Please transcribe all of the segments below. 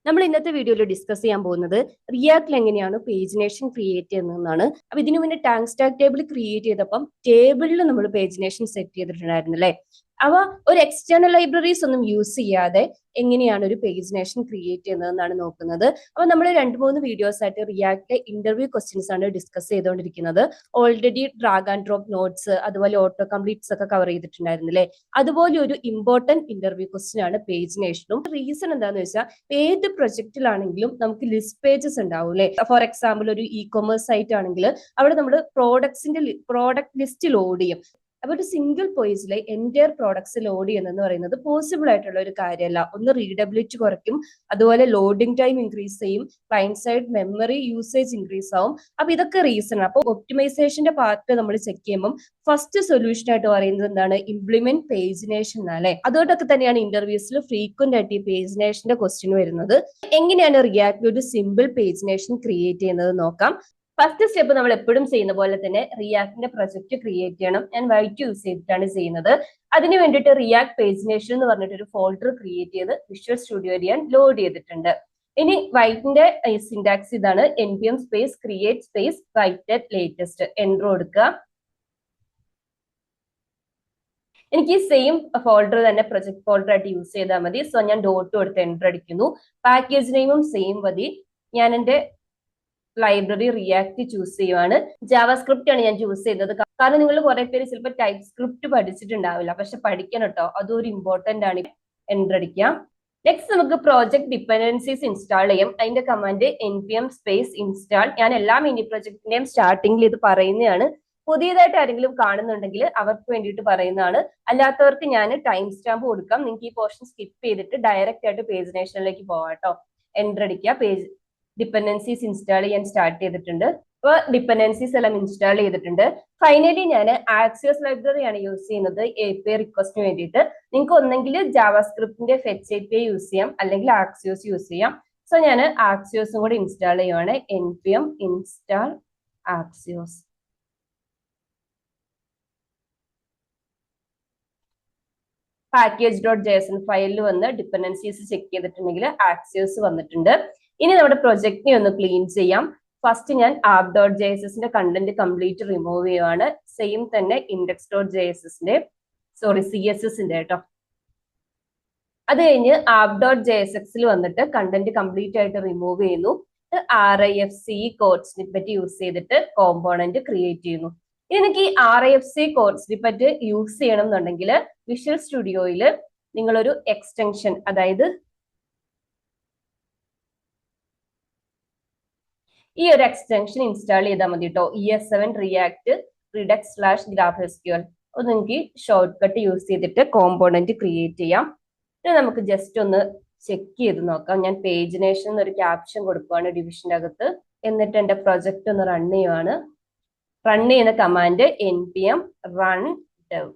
നമ്മൾ ഇന്നത്തെ വീഡിയോയിൽ ഡിസ്കസ് ചെയ്യാൻ പോകുന്നത് റിയാക്റ്റിൽ എങ്ങനെയാണ് പേജിനേഷൻ ക്രിയേറ്റ് ചെയ്യുന്നതെന്നാണ്. അപ്പൊ ഇതിനു മുന്നേ ടാങ്ക് സ്റ്റാക്ക് ടേബിൾ ക്രിയേറ്റ് ചെയ്തപ്പം ടേബിളിൽ നമ്മൾ പേജിനേഷൻ സെറ്റ് ചെയ്തിട്ടുണ്ടായിരുന്നു അല്ലേ. അവ ഒരു എക്സ്റ്റേണൽ ലൈബ്രറീസ് ഒന്നും യൂസ് ചെയ്യാതെ എങ്ങനെയാണ് ഒരു പേജിനേഷൻ ക്രിയേറ്റ് ചെയ്യുന്നതെന്നാണ് നോക്കുന്നത്. അപ്പൊ നമ്മൾ 2-3 വീഡിയോസ് ആയിട്ട് റിയാക്റ്റിലെ ഇന്റർവ്യൂ ക്വസ്റ്റ്യൻസ് ആണ് ഡിസ്കസ് ചെയ്തുകൊണ്ടിരിക്കുന്നത്. Already drag and drop notes അതുപോലെ ഓട്ടോ കംപ്ലീറ്റ്സ് ഒക്കെ കവർ ചെയ്തിട്ടുണ്ടായിരുന്നു അല്ലേ. അതുപോലെ ഒരു ഇമ്പോർട്ടന്റ് ഇന്റർവ്യൂ ക്വസ്റ്റ്യൻ ആണ് പേജിനേഷനും. റീസൺ എന്താണെന്ന് വെച്ചാൽ ഏത് പ്രൊജക്റ്റിലാണെങ്കിലും നമുക്ക് ലിസ്റ്റ് പേജസ് ഉണ്ടാവും അല്ലെ. ഫോർ എക്സാമ്പിൾ ഒരു ഇ കൊമേഴ്സ് സൈറ്റ് ആണെങ്കിൽ അവിടെ നമ്മൾ പ്രോഡക്റ്റ് ലിസ്റ്റ് ലോഡ് ചെയ്യും. അപ്പൊ ഒരു സിംഗിൾ പേജിലെ എൻറ്റയർ പ്രോഡക്ട്സ് ലോഡ് ചെയ്യുന്നതെന്ന് പറയുന്നത് പോസിബിൾ ആയിട്ടുള്ള ഒരു കാര്യമല്ല. ഒന്ന് റീഡബിലിറ്റി കുറയ്ക്കും, അതുപോലെ ലോഡിംഗ് ടൈം ഇൻക്രീസ് ചെയ്യും, client side memory usage increase ആവും. അപ്പൊ ഇതൊക്കെ റീസൺ. അപ്പൊ ഒപ്റ്റിമൈസേഷന്റെ പാർട്ട് നമ്മൾ ചെക്ക് ചെയ്യുമ്പോൾ ഫസ്റ്റ് സൊല്യൂഷൻ ആയിട്ട് പറയുന്നത് എന്താണ്? ഇംപ്ലിമെന്റ് പേജിനേഷൻ അല്ലെ. അതുകൊണ്ടൊക്കെ തന്നെയാണ് ഇന്റർവ്യൂസിൽ ഫ്രീക്വന്റ് ആയിട്ട് ഈ പേജിനേഷന്റെ ക്വസ്റ്റ്യൻ വരുന്നത്. എങ്ങനെയാണ് റിയാക്റ്റിൽ ഒരു സിമ്പിൾ പേജിനേഷൻ ക്രിയേറ്റ് ചെയ്യുന്നത് നോക്കാം. ഫസ്റ്റ് സ്റ്റെപ്പ് നമ്മൾ എപ്പോഴും ചെയ്യുന്ന പോലെ തന്നെ റിയാക്ടിന്റെ പ്രൊജക്ട് ക്രിയേറ്റ് ചെയ്യണം. ഞാൻ വൈറ്റ് യൂസ് ചെയ്തിട്ടാണ് ചെയ്യുന്നത്. അതിന് വേണ്ടിയിട്ട് റിയാക്ട് പേജിനേഷൻ എന്ന് പറഞ്ഞിട്ട് ഒരു ഫോൾഡർ ക്രിയേറ്റ് ചെയ്ത് വിഷ്വൽ സ്റ്റുഡിയോയിൽ ഞാൻ ലോഡ് ചെയ്തിട്ടുണ്ട്. ഇനി വൈറ്റിന്റെ സിന്റാക്സ് ഇതാണ്: npm space create space white latest, enter കൊടുക്കുക. എനിക്ക് സെയിം ഫോൾഡർ തന്നെ പ്രൊജക്ട് ഫോൾഡർ ആയിട്ട് യൂസ് ചെയ്താൽ മതി. സോ ഞാൻ ഡോട്ട് കൊടുത്ത് എൻറർ അടിക്കുന്നു. പാക്കേജ് നെയിമും സെയിം മതി. ഞാൻ എന്റെ ലൈബ്രറി റിയാക്ട് ചൂസ് ചെയ്യുവാണ്. ജാവാസ്ക്രിപ്റ്റ് ആണ് ഞാൻ ചൂസ് ചെയ്തത്. കാരണം നിങ്ങൾ കുറെ പേര് ചിലപ്പോൾ ടൈപ്പ് സ്ക്രിപ്റ്റ് പഠിച്ചിട്ടുണ്ടാവില്ല, പക്ഷെ പഠിക്കണം കേട്ടോ, അതൊരു ഇമ്പോർട്ടന്റ് ആണ്. എൻറർ അടിക്കാം. നെക്സ്റ്റ് നമുക്ക് പ്രോജക്ട് ഡിപ്പെൻഡൻസീസ് ഇൻസ്റ്റാൾ ചെയ്യാം. അതിന്റെ കമാൻഡ് npm സ്പേസ് ഇൻസ്റ്റാൾ. ഞാൻ എല്ലാ മിനി പ്രൊജക്ടിന്റെയും സ്റ്റാർട്ടിങ്ങിൽ ഇത് പറയുന്നതാണ്. പുതിയതായിട്ട് ആരെങ്കിലും കാണുന്നുണ്ടെങ്കിൽ അവർക്ക് വേണ്ടിയിട്ട് പറയുന്നതാണ്. അല്ലാത്തവർക്ക് ഞാൻ ടൈം സ്റ്റാമ്പ് കൊടുക്കാം. നിങ്ങൾക്ക് ഈ പോർഷൻ സ്കിപ്പ് ചെയ്തിട്ട് ഡയറക്റ്റ് ആയിട്ട് പേജിനേഷനിലേക്ക് പോവാം കേട്ടോ. എൻറർ അടിക്കുക. പേജ് ഡിപ്പെൻഡൻസീസ് ഇൻസ്റ്റാൾ ചെയ്യാൻ സ്റ്റാർട്ട് ചെയ്തിട്ടുണ്ട്. ഇപ്പൊ ഡിപ്പെൻഡൻസീസ് എല്ലാം ഇൻസ്റ്റാൾ ചെയ്തിട്ടുണ്ട്. ഫൈനലി ഞാൻ ആക്സിയോസ് ലൈബ്രറി ആണ് യൂസ് ചെയ്യുന്നത് API റിക്വസ്റ്റിന് വേണ്ടിയിട്ട്. നിങ്ങൾക്ക് ഒന്നെങ്കിൽ ജാവാസ്ക്രിപ്റ്റിന്റെ ഫെച്ച് API യൂസ് ചെയ്യാം, അല്ലെങ്കിൽ ആക്സിയോസ് യൂസ് ചെയ്യാം. സോ ഞാൻ ആക്സിയോസും കൂടി ഇൻസ്റ്റാൾ ചെയ്യുവാണ്. npm install Axios. package.json ഫയലിൽ വന്ന് ഡിപ്പെൻഡൻസീസ് ചെക്ക് ചെയ്തിട്ടുണ്ടെങ്കിൽ ആക്സിയോസ് വന്നിട്ടുണ്ട്. ഇനി നമ്മുടെ പ്രൊജക്റ്റിനെ ഒന്ന് ക്ലീൻ ചെയ്യാം. ഫസ്റ്റ് ഞാൻ app.jsന്റെ കണ്ടന്റ് കംപ്ലീറ്റ് റിമൂവ് ചെയ്യുവാണ്. സെയിം തന്നെ index.jsന്റെ CSSന്റെ കേട്ടോ. അത് കഴിഞ്ഞ് app.jsxൽ വന്നിട്ട് കണ്ടന്റ് കംപ്ലീറ്റ് ആയിട്ട് റിമൂവ് ചെയ്യുന്നു. RIFC കോഡ് സ്നിപ്പറ്റ് യൂസ് ചെയ്തിട്ട് കോമ്പോണന്റ് ക്രിയേറ്റ് ചെയ്യുന്നു. ഇനി നിങ്ങൾക്ക് ഈ RIFC കോഡ് സ്നിപ്പറ്റ് യൂസ് ചെയ്യണം എന്നുണ്ടെങ്കിൽ വിഷ്വൽ സ്റ്റുഡിയോയിൽ നിങ്ങളൊരു എക്സ്റ്റൻഷൻ, അതായത് ഈ ഒരു എക്സ്റ്റൻഷൻ ഇൻസ്റ്റാൾ ചെയ്താൽ മതി കേട്ടോ. ES7 react redux/GraphSQL. അത് നിങ്ങൾക്ക് ഷോർട്ട് കട്ട് യൂസ് ചെയ്തിട്ട് കോമ്പോണന്റ് ക്രിയേറ്റ് ചെയ്യാം. നമുക്ക് ജസ്റ്റ് ഒന്ന് ചെക്ക് ചെയ്ത് നോക്കാം. ഞാൻ പേജിനേഷൻ എന്നൊരു ക്യാപ്ഷൻ കൊടുക്കുവാണ് ഡിവിഷന്റെ അകത്ത്. എന്നിട്ട് എന്റെ പ്രൊജക്ട് ഒന്ന് റൺ ചെയ്യുവാണ്. റൺ ചെയ്യുന്ന command npm run dev.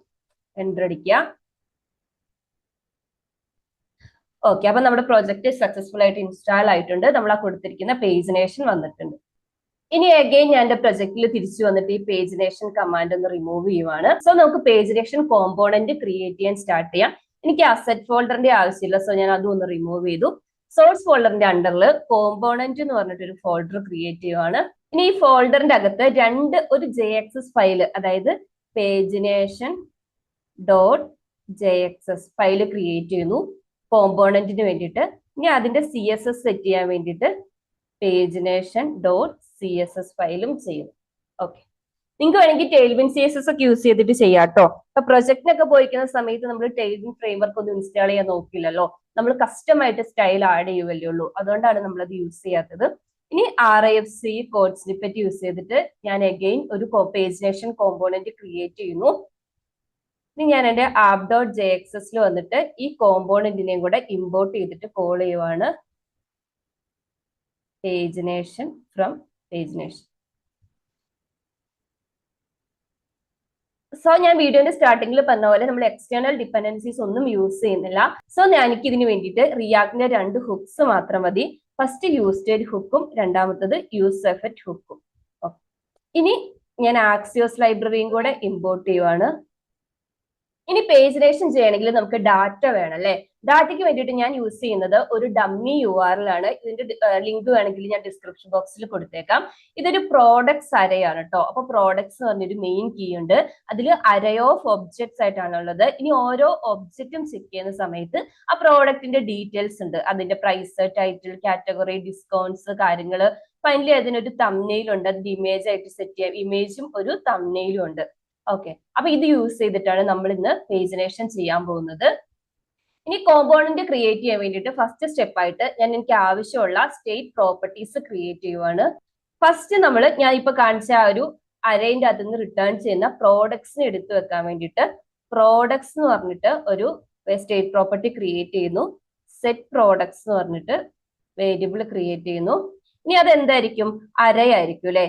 Enter അടിക്കുക. ഓക്കെ, അപ്പൊ നമ്മുടെ പ്രൊജക്ട് സക്സസ്ഫുൾ ആയിട്ട് ഇൻസ്റ്റാൾ ആയിട്ടുണ്ട്. നമ്മൾ ആ കൊടുത്തിരിക്കുന്ന പേജിനേഷൻ വന്നിട്ടുണ്ട്. ഇനി അഗൈൻ ഞാൻ എന്റെ പ്രൊജക്റ്റിൽ തിരിച്ചു വന്നിട്ട് ഈ പേജിനേഷൻ കമാൻഡ് ഒന്ന് റിമൂവ് ചെയ്യുവാണ്. സോ നമുക്ക് പേജിനേഷൻ കോമ്പോണന്റ് ക്രിയേറ്റ് ചെയ്യാൻ സ്റ്റാർട്ട് ചെയ്യാം. എനിക്ക് അസറ്റ് ഫോൾഡറിന്റെ ആവശ്യമില്ല, സോ ഞാൻ അതും ഒന്ന് റിമൂവ് ചെയ്തു. സോഴ്സ് ഫോൾഡറിന്റെ അണ്ടറിൽ കോമ്പോണന്റ് എന്ന് പറഞ്ഞിട്ട് ഒരു ഫോൾഡർ ക്രിയേറ്റ് ചെയ്യുവാണ്. ഇനി ഈ ഫോൾഡറിന്റെ അകത്ത് ഒരു JXS ഫയൽ, അതായത് പേജിനേഷൻ .jxs ഫയൽ ക്രിയേറ്റ് ചെയ്യുന്നു കോമ്പോണന്റിന് വേണ്ടിയിട്ട്. ഇനി അതിന്റെ CSS സെറ്റ് ചെയ്യാൻ വേണ്ടിയിട്ട് പേജിനേഷൻ .css ഫയലും ചെയ്യുന്നു. ഓക്കെ, നിങ്ങൾക്ക് വേണമെങ്കിൽ ടെയിൽവിൻ CSS ഒക്കെ യൂസ് ചെയ്തിട്ട് ചെയ്യാം കേട്ടോ. അപ്പൊ പ്രൊജക്റ്റിനൊക്കെ പോയിരിക്കുന്ന സമയത്ത് നമ്മൾ ടെയിൽവിൻ ഫ്രെയിംവർക്ക് ഒന്നും ഇൻസ്റ്റാൾ ചെയ്യാൻ നോക്കില്ലല്ലോ. നമ്മൾ കസ്റ്റം ആയിട്ട് സ്റ്റൈൽ ആഡ് ചെയ്യുമല്ലേ ഉള്ളൂ. അതുകൊണ്ടാണ് നമ്മൾ അത് യൂസ് ചെയ്യാത്തത്. ഇനി RIFC കോഡ് സ്നിപ്പറ്റ് യൂസ് ചെയ്തിട്ട് ഞാൻ അഗൈൻ ഒരു പേജിനേഷൻ കോമ്പോണന്റ് ക്രിയേറ്റ് ചെയ്യുന്നു. ഇനി ഞാൻ എന്റെ app.jxsൽ വന്നിട്ട് ഈ കോമ്പോണന്റിനെയും കൂടെ ഇമ്പോർട്ട് ചെയ്തിട്ട് കോൾ ചെയ്യുവാണ്. Pagination from pagination. സോ ഞാൻ വീഡിയോന്റെ സ്റ്റാർട്ടിങ്ങിൽ പറഞ്ഞ പോലെ നമ്മൾ എക്സ്റ്റേണൽ ഡിപ്പെൻഡൻസീസ് ഒന്നും യൂസ് ചെയ്യുന്നില്ല. സോ എനിക്ക് ഇതിന് വേണ്ടിയിട്ട് റിയാക്ടിന്റെ 2 ഹുക്സ് മാത്രം മതി. ഫസ്റ്റ് യൂസ് സ്റ്റേറ്റ് ഹുക്കും രണ്ടാമത്തത് യൂസ് എഫക്റ്റ് ഹുക്കും. ഇനി ഞാൻ ആക്സിയോസ് ലൈബ്രറിയും കൂടെ ഇമ്പോർട്ട് ചെയ്യുവാണ്. ഇനി പേജിനേഷൻ ചെയ്യണമെങ്കിൽ നമുക്ക് ഡാറ്റ വേണം അല്ലെ. ഡാറ്റയ്ക്ക് വേണ്ടിയിട്ട് ഞാൻ യൂസ് ചെയ്യുന്നത് ഒരു ഡമ്മി URL ആണ്. ഇതിന്റെ ലിങ്ക് വേണമെങ്കിൽ ഞാൻ ഡിസ്ക്രിപ്ഷൻ ബോക്സിൽ കൊടുത്തേക്കാം. ഇതൊരു പ്രോഡക്ട്സ് അരയാണ് കേട്ടോ. അപ്പൊ പ്രോഡക്ട്സ് എന്ന് പറഞ്ഞൊരു മെയിൻ കീ ഉണ്ട്. അതിൽ അരേ ഓഫ് ഒബ്ജക്ട്സ് ആയിട്ടാണ് ഉള്ളത്. ഇനി ഓരോ ഒബ്ജക്റ്റും ചെക്ക് ചെയ്യുന്ന സമയത്ത് ആ പ്രോഡക്റ്റിന്റെ ഡീറ്റെയിൽസ് ഉണ്ട്. അതിന്റെ പ്രൈസ്, ടൈറ്റിൽ, കാറ്റഗറി, ഡിസ്കൗണ്ട്സ്, കാര്യങ്ങള്. ഫൈനലി അതിനൊരു തംബ്നെയിൽ ഉണ്ട്. അതിന്റെ ഇമേജ് ആയിട്ട് സെറ്റ് ചെയ്യാം. ഇമേജും ഒരു തംബ്നെയിലും ഉണ്ട്. ഓക്കെ, അപ്പൊ ഇത് യൂസ് ചെയ്തിട്ടാണ് നമ്മൾ ഇന്ന് പേജിനേഷൻ ചെയ്യാൻ പോകുന്നത്. ഇനി കോമ്പോണന്റ് ക്രിയേറ്റ് ചെയ്യാൻ വേണ്ടിയിട്ട് ഫസ്റ്റ് സ്റ്റെപ്പ് ആയിട്ട് എനിക്ക് ആവശ്യമുള്ള സ്റ്റേറ്റ് പ്രോപ്പർട്ടീസ് ക്രിയേറ്റ് ചെയ്യുവാണ്. ഫസ്റ്റ് ഞാൻ ഇപ്പൊ കാണിച്ച ആ ഒരു അരേന്റെ അതിൽ നിന്ന് റിട്ടേൺ ചെയ്യുന്ന പ്രോഡക്ട്സിനെ എടുത്തു വെക്കാൻ വേണ്ടിയിട്ട് പ്രോഡക്ട്സ് എന്ന് പറഞ്ഞിട്ട് ഒരു സ്റ്റേറ്റ് പ്രോപ്പർട്ടി ക്രിയേറ്റ് ചെയ്യുന്നു. സെറ്റ് പ്രോഡക്ട്സ് എന്ന് പറഞ്ഞിട്ട് വേരിയബിൾ ക്രിയേറ്റ് ചെയ്യുന്നു. ഇനി അത് എന്തായിരിക്കും? അരയായിരിക്കും അല്ലെ.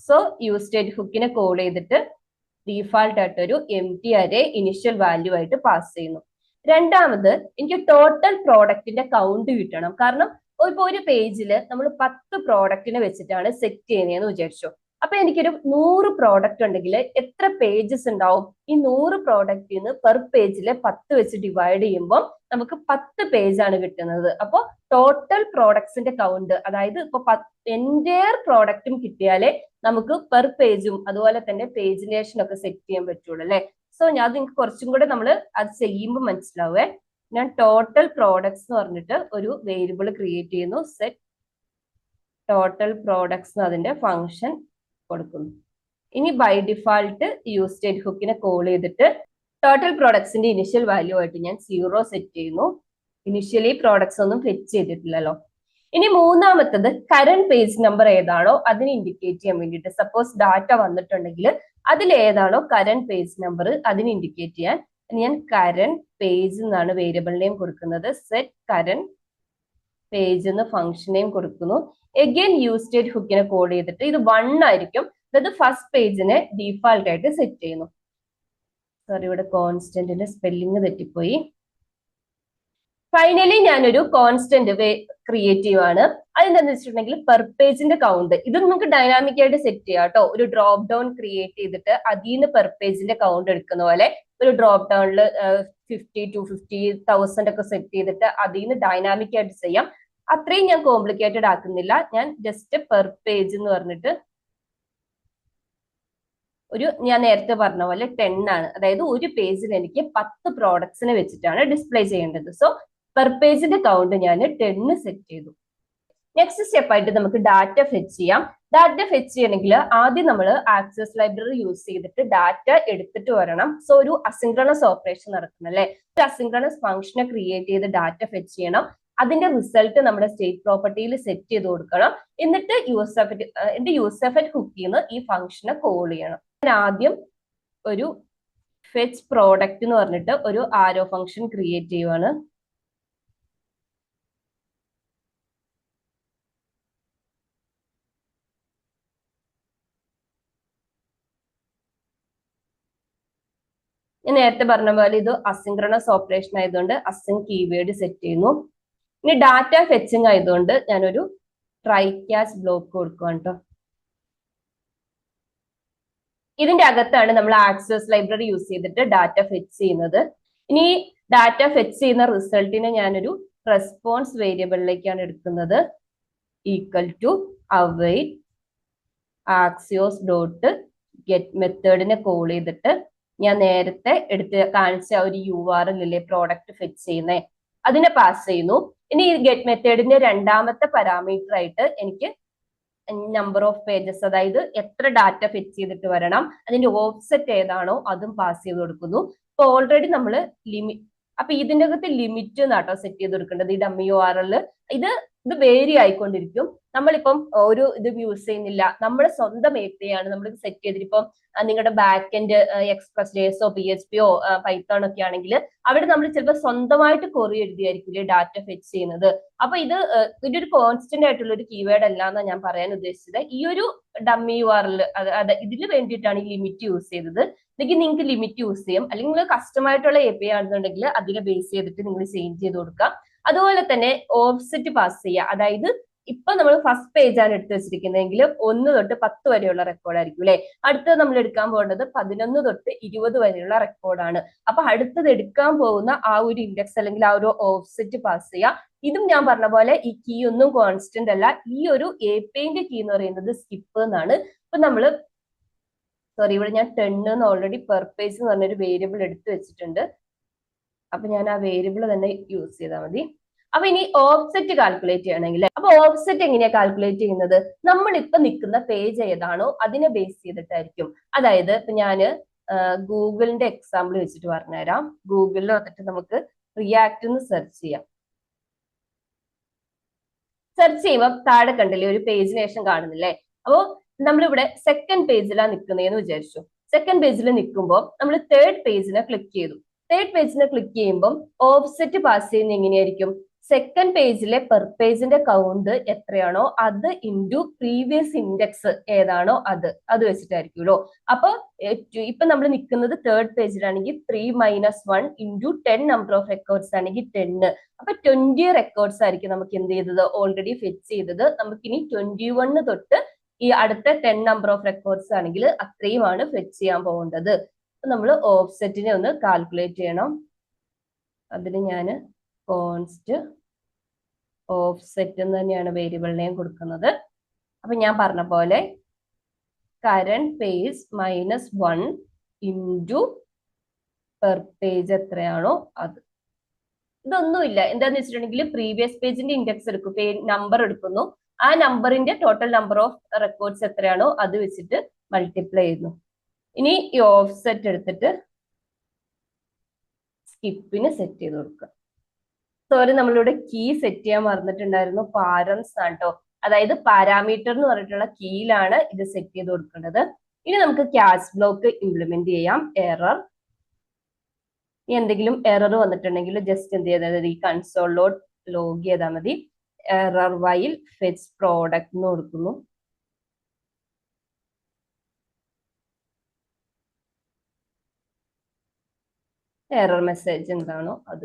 സോ യൂസ് സ്റ്റേറ്റ് ഹുക്കിനെ കോൾ ചെയ്തിട്ട് ഡീഫാൾട്ട് ആയിട്ട് ഒരു എംപ്റ്റി അരേ ഇനിഷ്യൽ വാല്യൂ ആയിട്ട് പാസ് ചെയ്യുന്നു. രണ്ടാമത് എനിക്ക് ടോട്ടൽ പ്രോഡക്റ്റിന്റെ കൗണ്ട് കിട്ടണം. കാരണം ഇപ്പൊ ഒരു പേജിൽ നമ്മൾ 10 പ്രോഡക്റ്റിനെ വെച്ചിട്ടാണ് സെറ്റ് ചെയ്യുന്നതെന്ന് വിചാരിച്ചു. അപ്പൊ എനിക്കൊരു 100 പ്രോഡക്റ്റ് ഉണ്ടെങ്കിൽ എത്ര പേജസ് ഉണ്ടാവും? ഈ 100 പ്രോഡക്റ്റിൽ നിന്ന് പെർ പേജിലെ 10 വെച്ച് ഡിവൈഡ് ചെയ്യുമ്പോൾ നമുക്ക് 10 പേജാണ് കിട്ടുന്നത്. അപ്പോൾ ടോട്ടൽ പ്രോഡക്ട്സിന്റെ കൗണ്ട്, അതായത് ഇപ്പൊ എൻറ്റയർ പ്രോഡക്റ്റും കിട്ടിയാലേ നമുക്ക് പെർ പേജും അതുപോലെ തന്നെ പേജിനേഷൻ ഒക്കെ സെറ്റ് ചെയ്യാൻ പറ്റുള്ളൂ അല്ലെ. സോ അത് നിങ്ങൾക്ക് കുറച്ചും കൂടെ നമ്മൾ അത് ചെയ്യുമ്പോൾ മനസ്സിലാവേ. ഞാൻ ടോട്ടൽ പ്രോഡക്ട്സ് എന്ന് പറഞ്ഞിട്ട് ഒരു വേരിയബിൾ ക്രിയേറ്റ് ചെയ്യുന്നു. സെറ്റ് ടോട്ടൽ പ്രോഡക്ട്സ് അതിന്റെ ഫംഗ്ഷൻ കൊടുക്കുന്നു. ഇനി ബൈ ഡിഫാൾട്ട് യൂസ് സ്റ്റേറ്റ് ഹുക്കിനെ കോൾ ചെയ്തിട്ട് ടോട്ടൽ പ്രോഡക്ട്സിന്റെ ഇനിഷ്യൽ വാല്യൂ ആയിട്ട് ഞാൻ 0 സെറ്റ് ചെയ്യുന്നു. ഇനിഷ്യലി പ്രോഡക്ട്സ് ഒന്നും ഫെച്ച് ചെയ്തിട്ടില്ലല്ലോ. ഇനി മൂന്നാമത്തത് കറന്റ് പേജ് നമ്പർ ഏതാണോ അതിനെ ഇൻഡിക്കേറ്റ് ചെയ്യാൻ വേണ്ടിയിട്ട്, സപ്പോസ് ഡാറ്റ വന്നിട്ടുണ്ടെങ്കിൽ അതിൽ ഏതാണോ കറന്റ് പേജ് നമ്പർ അതിനെ ഇൻഡിക്കേറ്റ് ചെയ്യാൻ ഞാൻ കറന്റ് പേജ് എന്നാണ് വേരിയബിൾ നെയിം കൊടുക്കുന്നത്. സെറ്റ് കറന്റ് പേജ് എന്ന് ഫംഗ്ഷൻ നെയിം കൊടുക്കുന്നു. എഗെയിൻ യൂസ് സ്റ്റേറ്റ് ഹുക്കിനെ കോൾ ചെയ്തിട്ട് ഇത് 1 ആയിരിക്കും. അതായത് ഫസ്റ്റ് പേജിനെ ഡീഫാൾട്ട് ആയിട്ട് സെറ്റ് ചെയ്യുന്നു. സോറി, ഇവിടെ കോൺസ്റ്റന്റിന്റെ സ്പെല്ലിംഗ് തെറ്റിപ്പോയി. ഫൈനലി ഞാനൊരു കോൺസ്റ്റന്റ് ക്രിയേറ്റ് ചെയ്യുവാണ്. അതെന്താണെന്ന് വെച്ചിട്ടുണ്ടെങ്കിൽ പെർ പേജിന്റെ കൗണ്ട്. ഇത് നമുക്ക് ഡൈനാമിക് ആയിട്ട് സെറ്റ് ചെയ്യാം കേട്ടോ. ഒരു ഡ്രോപ്പ് ഡൗൺ ക്രിയേറ്റ് ചെയ്തിട്ട് അതിൽ നിന്ന് പെർ പേജിന്റെ കൗണ്ട് എടുക്കുന്ന പോലെ ഒരു ഡ്രോപ്പ് ഡൗണിൽ 50 to 50,000 ഒക്കെ സെറ്റ് ചെയ്തിട്ട് അതിൽ നിന്ന് ഡൈനാമിക് ആയിട്ട് ചെയ്യാം. അത്രയും ഞാൻ കോംപ്ലിക്കേറ്റഡ് ആക്കുന്നില്ല. ഞാൻ ജസ്റ്റ് പെർ പേജ് എന്ന് പറഞ്ഞിട്ട് ഞാൻ നേരത്തെ പറഞ്ഞ പോലെ 10 ആണ്. അതായത് ഒരു പേജിൽ എനിക്ക് 10 പ്രോഡക്ട്സിനെ വെച്ചിട്ടാണ് ഡിസ്പ്ലേ ചെയ്യേണ്ടത്. സോ പെർ പേജിന്റെ കൗണ്ട് ഞാൻ 10 സെറ്റ് ചെയ്തു. നെക്സ്റ്റ് സ്റ്റെപ്പ് ആയിട്ട് നമുക്ക് ഡാറ്റ ഫെച്ച് ചെയ്യാം. ഡാറ്റ ഫെച്ച് ചെയ്യണമെങ്കിൽ ആദ്യം നമ്മൾ ആക്സസ് ലൈബ്രറി യൂസ് ചെയ്തിട്ട് ഡാറ്റ എടുത്തിട്ട് വരണം. സോ ഒരു അസിൻക്രണസ് ഓപ്പറേഷൻ നടക്കണം അല്ലെ. ഒരു അസിൻക്രണസ് ഫംഗ്ഷനെ ക്രിയേറ്റ് ചെയ്ത് ഡാറ്റ ഫെച്ച് ചെയ്യണം. അതിന്റെ റിസൾട്ട് നമ്മുടെ സ്റ്റേറ്റ് പ്രോപ്പർട്ടിയിൽ സെറ്റ് ചെയ്ത് കൊടുക്കണം. എന്നിട്ട് യൂസർഫെറ്റ് ഹുക്കിൽ നിന്ന് ഈ ഫംഗ്ഷനെ കോൾ ചെയ്യണം. ഞാൻ ആദ്യം ഒരു ഫെച്ച് പ്രോഡക്റ്റ് എന്ന് പറഞ്ഞിട്ട് ഒരു ആരോ ഫംഗ്ഷൻ ക്രിയേറ്റ് ചെയ്യുവാണ്. ഞാൻ നേരത്തെ പറഞ്ഞ പോലെ ഇത് അസിൻക്രണസ് ഓപ്പറേഷൻ ആയതുകൊണ്ട് അസിൻ കീവേഡ് സെറ്റ് ചെയ്യുന്നു. ഇനി ഡാറ്റ ഫെച്ചിങ് ആയതുകൊണ്ട് ഞാനൊരു ട്രൈ ക്യാച്ച് ബ്ലോക്ക് കൊടുക്കുകയാണ് കേട്ടോ. ഇതിന്റെ അകത്താണ് നമ്മൾ ആക്സസ് ലൈബ്രറി യൂസ് ചെയ്തിട്ട് ഡാറ്റ ഫെച്ച് ചെയ്യുന്നത്. ഇനി ഡാറ്റ ഫെച്ച് ചെയ്യുന്ന റിസൾട്ടിനെ ഞാനൊരു റെസ്പോൺസ് വേരിയബിളിലേക്കാണ് എടുക്കുന്നത്. Equal to await Axios dot get മെത്തേഡിനെ കോൾ ചെയ്തിട്ട് ഞാൻ നേരത്തെ കാണിച്ച ഒരു URL ഇല്ലേ പ്രോഡക്റ്റ് ഫെച്ച് ചെയ്യുന്നേ, അതിനെ പാസ് ചെയ്യുന്നു. ഇനി ഈ ഗെറ്റ് മെത്തേഡിന്റെ രണ്ടാമത്തെ പാരാമീറ്റർ ആയിട്ട് എനിക്ക് നമ്പർ ഓഫ് പേജസ്, അതായത് എത്ര ഡാറ്റ ഫെച്ച് ചെയ്തിട്ട് വരണം, അതിന്റെ ഓഫ്സെറ്റ് ഏതാണോ അതും പാസ് ചെയ്ത് കൊടുക്കുന്നു. അപ്പൊ ഓൾറെഡി നമ്മൾ അപ്പൊ ഇതിന്റെ അകത്ത് ലിമിറ്റ് എന്നാട്ടോ സെറ്റ് ചെയ്ത് കൊടുക്കേണ്ടത്. ഈ ഡമ്മി URL ഇത് വേരി ആയിക്കൊണ്ടിരിക്കും. നമ്മളിപ്പം ഒരു ഇത് യൂസ് ചെയ്യുന്നില്ല, നമ്മുടെ സ്വന്തം API ആണ് നമ്മൾ സെറ്റ് ചെയ്തിട്ട്. ഇപ്പം നിങ്ങളുടെ back end express JS PHP Python ഒക്കെ ആണെങ്കിൽ അവിടെ നമ്മൾ ചിലപ്പോൾ സ്വന്തമായിട്ട് കൊറി എഴുതിയായിരിക്കില്ലേ ഡാറ്റ ഫെച്ച് ചെയ്യുന്നത്. അപ്പൊ ഇതിന്റെ ഒരു കോൺസ്റ്റന്റ് ആയിട്ടുള്ള ഒരു കീവേഡ് അല്ല എന്നാണ് ഞാൻ പറയാൻ ഉദ്ദേശിച്ചത്. ഈ ഒരു ഡമ്മി URL ഇതിന് വേണ്ടിയിട്ടാണ് ഈ ലിമിറ്റ് യൂസ് ചെയ്തത്. അല്ലെങ്കിൽ നിങ്ങൾക്ക് ലിമിറ്റ് യൂസ് ചെയ്യും, അല്ലെങ്കിൽ നിങ്ങൾ കസ്റ്റമായിട്ടുള്ള API ആണെന്നുണ്ടെങ്കിൽ അതിനെ ബേസ് ചെയ്തിട്ട് നിങ്ങൾ ചേഞ്ച് ചെയ്ത് കൊടുക്കാം. അതുപോലെ തന്നെ ഓഫ്സെറ്റ് പാസ് ചെയ്യുക, അതായത് ഇപ്പൊ നമ്മൾ ഫസ്റ്റ് പേജ് ആണ് എടുത്തു വെച്ചിരിക്കുന്നതെങ്കിൽ 1 തൊട്ട് 10 വരെയുള്ള റെക്കോർഡ് ആയിരിക്കും അല്ലെ. അടുത്തത് നമ്മൾ എടുക്കാൻ പോകുന്നത് 11 തൊട്ട് 20 വരെയുള്ള റെക്കോർഡാണ്. അപ്പൊ അടുത്തത് എടുക്കാൻ പോകുന്ന ആ ഒരു ഇൻഡെക്സ് അല്ലെങ്കിൽ ആ ഒരു ഓഫ്സെറ്റ് പാസ് ചെയ്യുക. ഇതും ഞാൻ പറഞ്ഞ പോലെ ഈ കീ ഒന്നും കോൺസ്റ്റന്റ് അല്ല. ഈ ഒരു API കീ എന്ന് പറയുന്നത് സ്കിപ്പ് എന്നാണ്. ഇപ്പൊ നമ്മള് ഇവിടെ ഞാൻ 10 എന്ന് ഓൾറെഡി പെർ പേജ് എന്ന് പറഞ്ഞൊരു വേരിയബിൾ എടുത്തു വെച്ചിട്ടുണ്ട്. അപ്പൊ ഞാൻ ആ വേരിയബിൾ തന്നെ യൂസ് ചെയ്താൽ മതി. അപ്പൊ ഇനി ഓഫ്സെറ്റ് കാൽക്കുലേറ്റ് ചെയ്യണമെങ്കിൽ, അപ്പൊ ഓഫ്സെറ്റ് എങ്ങനെയാ കാൽക്കുലേറ്റ് ചെയ്യുന്നത്? നമ്മൾ ഇപ്പൊ നിൽക്കുന്ന പേജ് ഏതാണോ അതിനെ ബേസ് ചെയ്തിട്ടായിരിക്കും. അതായത് ഇപ്പൊ ഞാന് ഗൂഗിളിന്റെ എക്സാമ്പിൾ വെച്ചിട്ട് പറഞ്ഞുതരാം. ഗൂഗിളിൽ വന്നിട്ട് നമുക്ക് റിയാക്ട് എന്ന് സെർച്ച് ചെയ്യാം. സെർച്ച് ചെയ്യുമ്പോൾ താഴെ കണ്ടില്ലേ ഒരു പേജിന് ശേഷം കാണുന്നില്ലേ? അപ്പോ നമ്മളിവിടെ സെക്കൻഡ് പേജിലാണ് നിൽക്കുന്നതെന്ന് വിചാരിച്ചു. സെക്കൻഡ് പേജിൽ നിൽക്കുമ്പോൾ നമ്മൾ തേർഡ് പേജിനെ ക്ലിക്ക് ചെയ്തു. തേർഡ് പേജിനെ ക്ലിക്ക് ചെയ്യുമ്പോൾ ഓഫ്സെറ്റ് പാസ് ചെയ്യുന്ന എങ്ങനെയായിരിക്കും? സെക്കൻഡ് പേജിലെ പെർ പേജിന്റെ കൗണ്ട് എത്രയാണോ അത് ഇൻറ്റു പ്രീവിയസ് ഇൻഡെക്സ് ഏതാണോ അത് വെച്ചിട്ടായിരിക്കുമല്ലോ. അപ്പൊ ഇപ്പൊ നമ്മൾ നിൽക്കുന്നത് തേർഡ് പേജിലാണെങ്കിൽ 3 - 1 ഇൻറ്റു 10 നമ്പർ ഓഫ് റെക്കോർഡ്സ് ആണെങ്കിൽ 10. അപ്പൊ 20 റെക്കോർഡ്സ് ആയിരിക്കും നമുക്ക് എന്ത് ചെയ്തത്, ഓൾറെഡി ഫെച്ച് ചെയ്തത്. നമുക്കിനി 21 തൊട്ട് ഈ അടുത്ത 10 നമ്പർ ഓഫ് റെക്കോർഡ്സ് ആണെങ്കിൽ അത്രയുമാണ് ഫെച്ച് ചെയ്യാൻ പോകേണ്ടത്. നമ്മൾ ഓഫ്സെറ്റിനെ ഒന്ന് കാൽക്കുലേറ്റ് ചെയ്യണം. അതിന് ഞാൻ കോൺസ്റ്റ് ഓഫ്സെറ്റ് എന്ന് തന്നെയാണ് വേരിയബിൾ നെയിം കൊടുക്കുന്നത്. അപ്പൊ ഞാൻ പറഞ്ഞ പോലെ current page -1 into per page എത്രയാണോ അത്. ഇതൊന്നുമില്ല. എന്താന്ന് വെച്ചിട്ടുണ്ടെങ്കിൽ പ്രീവിയസ് പേജിന്റെ ഇൻഡെക്സ് എടുക്കും, നമ്പർ എടുക്കുന്നു, ആ നമ്പറിന്റെ ടോട്ടൽ നമ്പർ ഓഫ് റെക്കോർഡ്സ് എത്രയാണോ അത് വെച്ചിട്ട് മൾട്ടിപ്ലൈ ചെയ്യുന്നു. ഇനി ഈ ഓഫ്സെറ്റ് എടുത്തിട്ട് സ്കിപ്പിന് സെറ്റ് ചെയ്ത് കൊടുക്കുക. സോറി, നമ്മളിവിടെ കീ സെറ്റ് ചെയ്യാൻ മറന്നിട്ടുണ്ടായിരുന്നു. പാരംസ് ആണ് കേട്ടോ. അതായത് പാരാമീറ്റർ എന്ന് പറഞ്ഞിട്ടുള്ള കീയിലാണ് ഇത് സെറ്റ് ചെയ്ത് കൊടുക്കേണ്ടത്. ഇനി നമുക്ക് ക്യാച്ച് ബ്ലോക്ക് ഇംപ്ലിമെന്റ് ചെയ്യാം. എറർ, എന്തെങ്കിലും എറർ വന്നിട്ടുണ്ടെങ്കിൽ ജസ്റ്റ് എന്ത് ചെയ്താൽ ഈ കൺസോളിലോട്ട് ലോഗ് ചെയ്താൽ മതി. എറർ വൈൽ ഫെച്ച് പ്രോഡക്റ്റ് എന്ന് കൊടുക്കുന്നു. എറർ മെസ്സേജ് എന്താണോ അത്.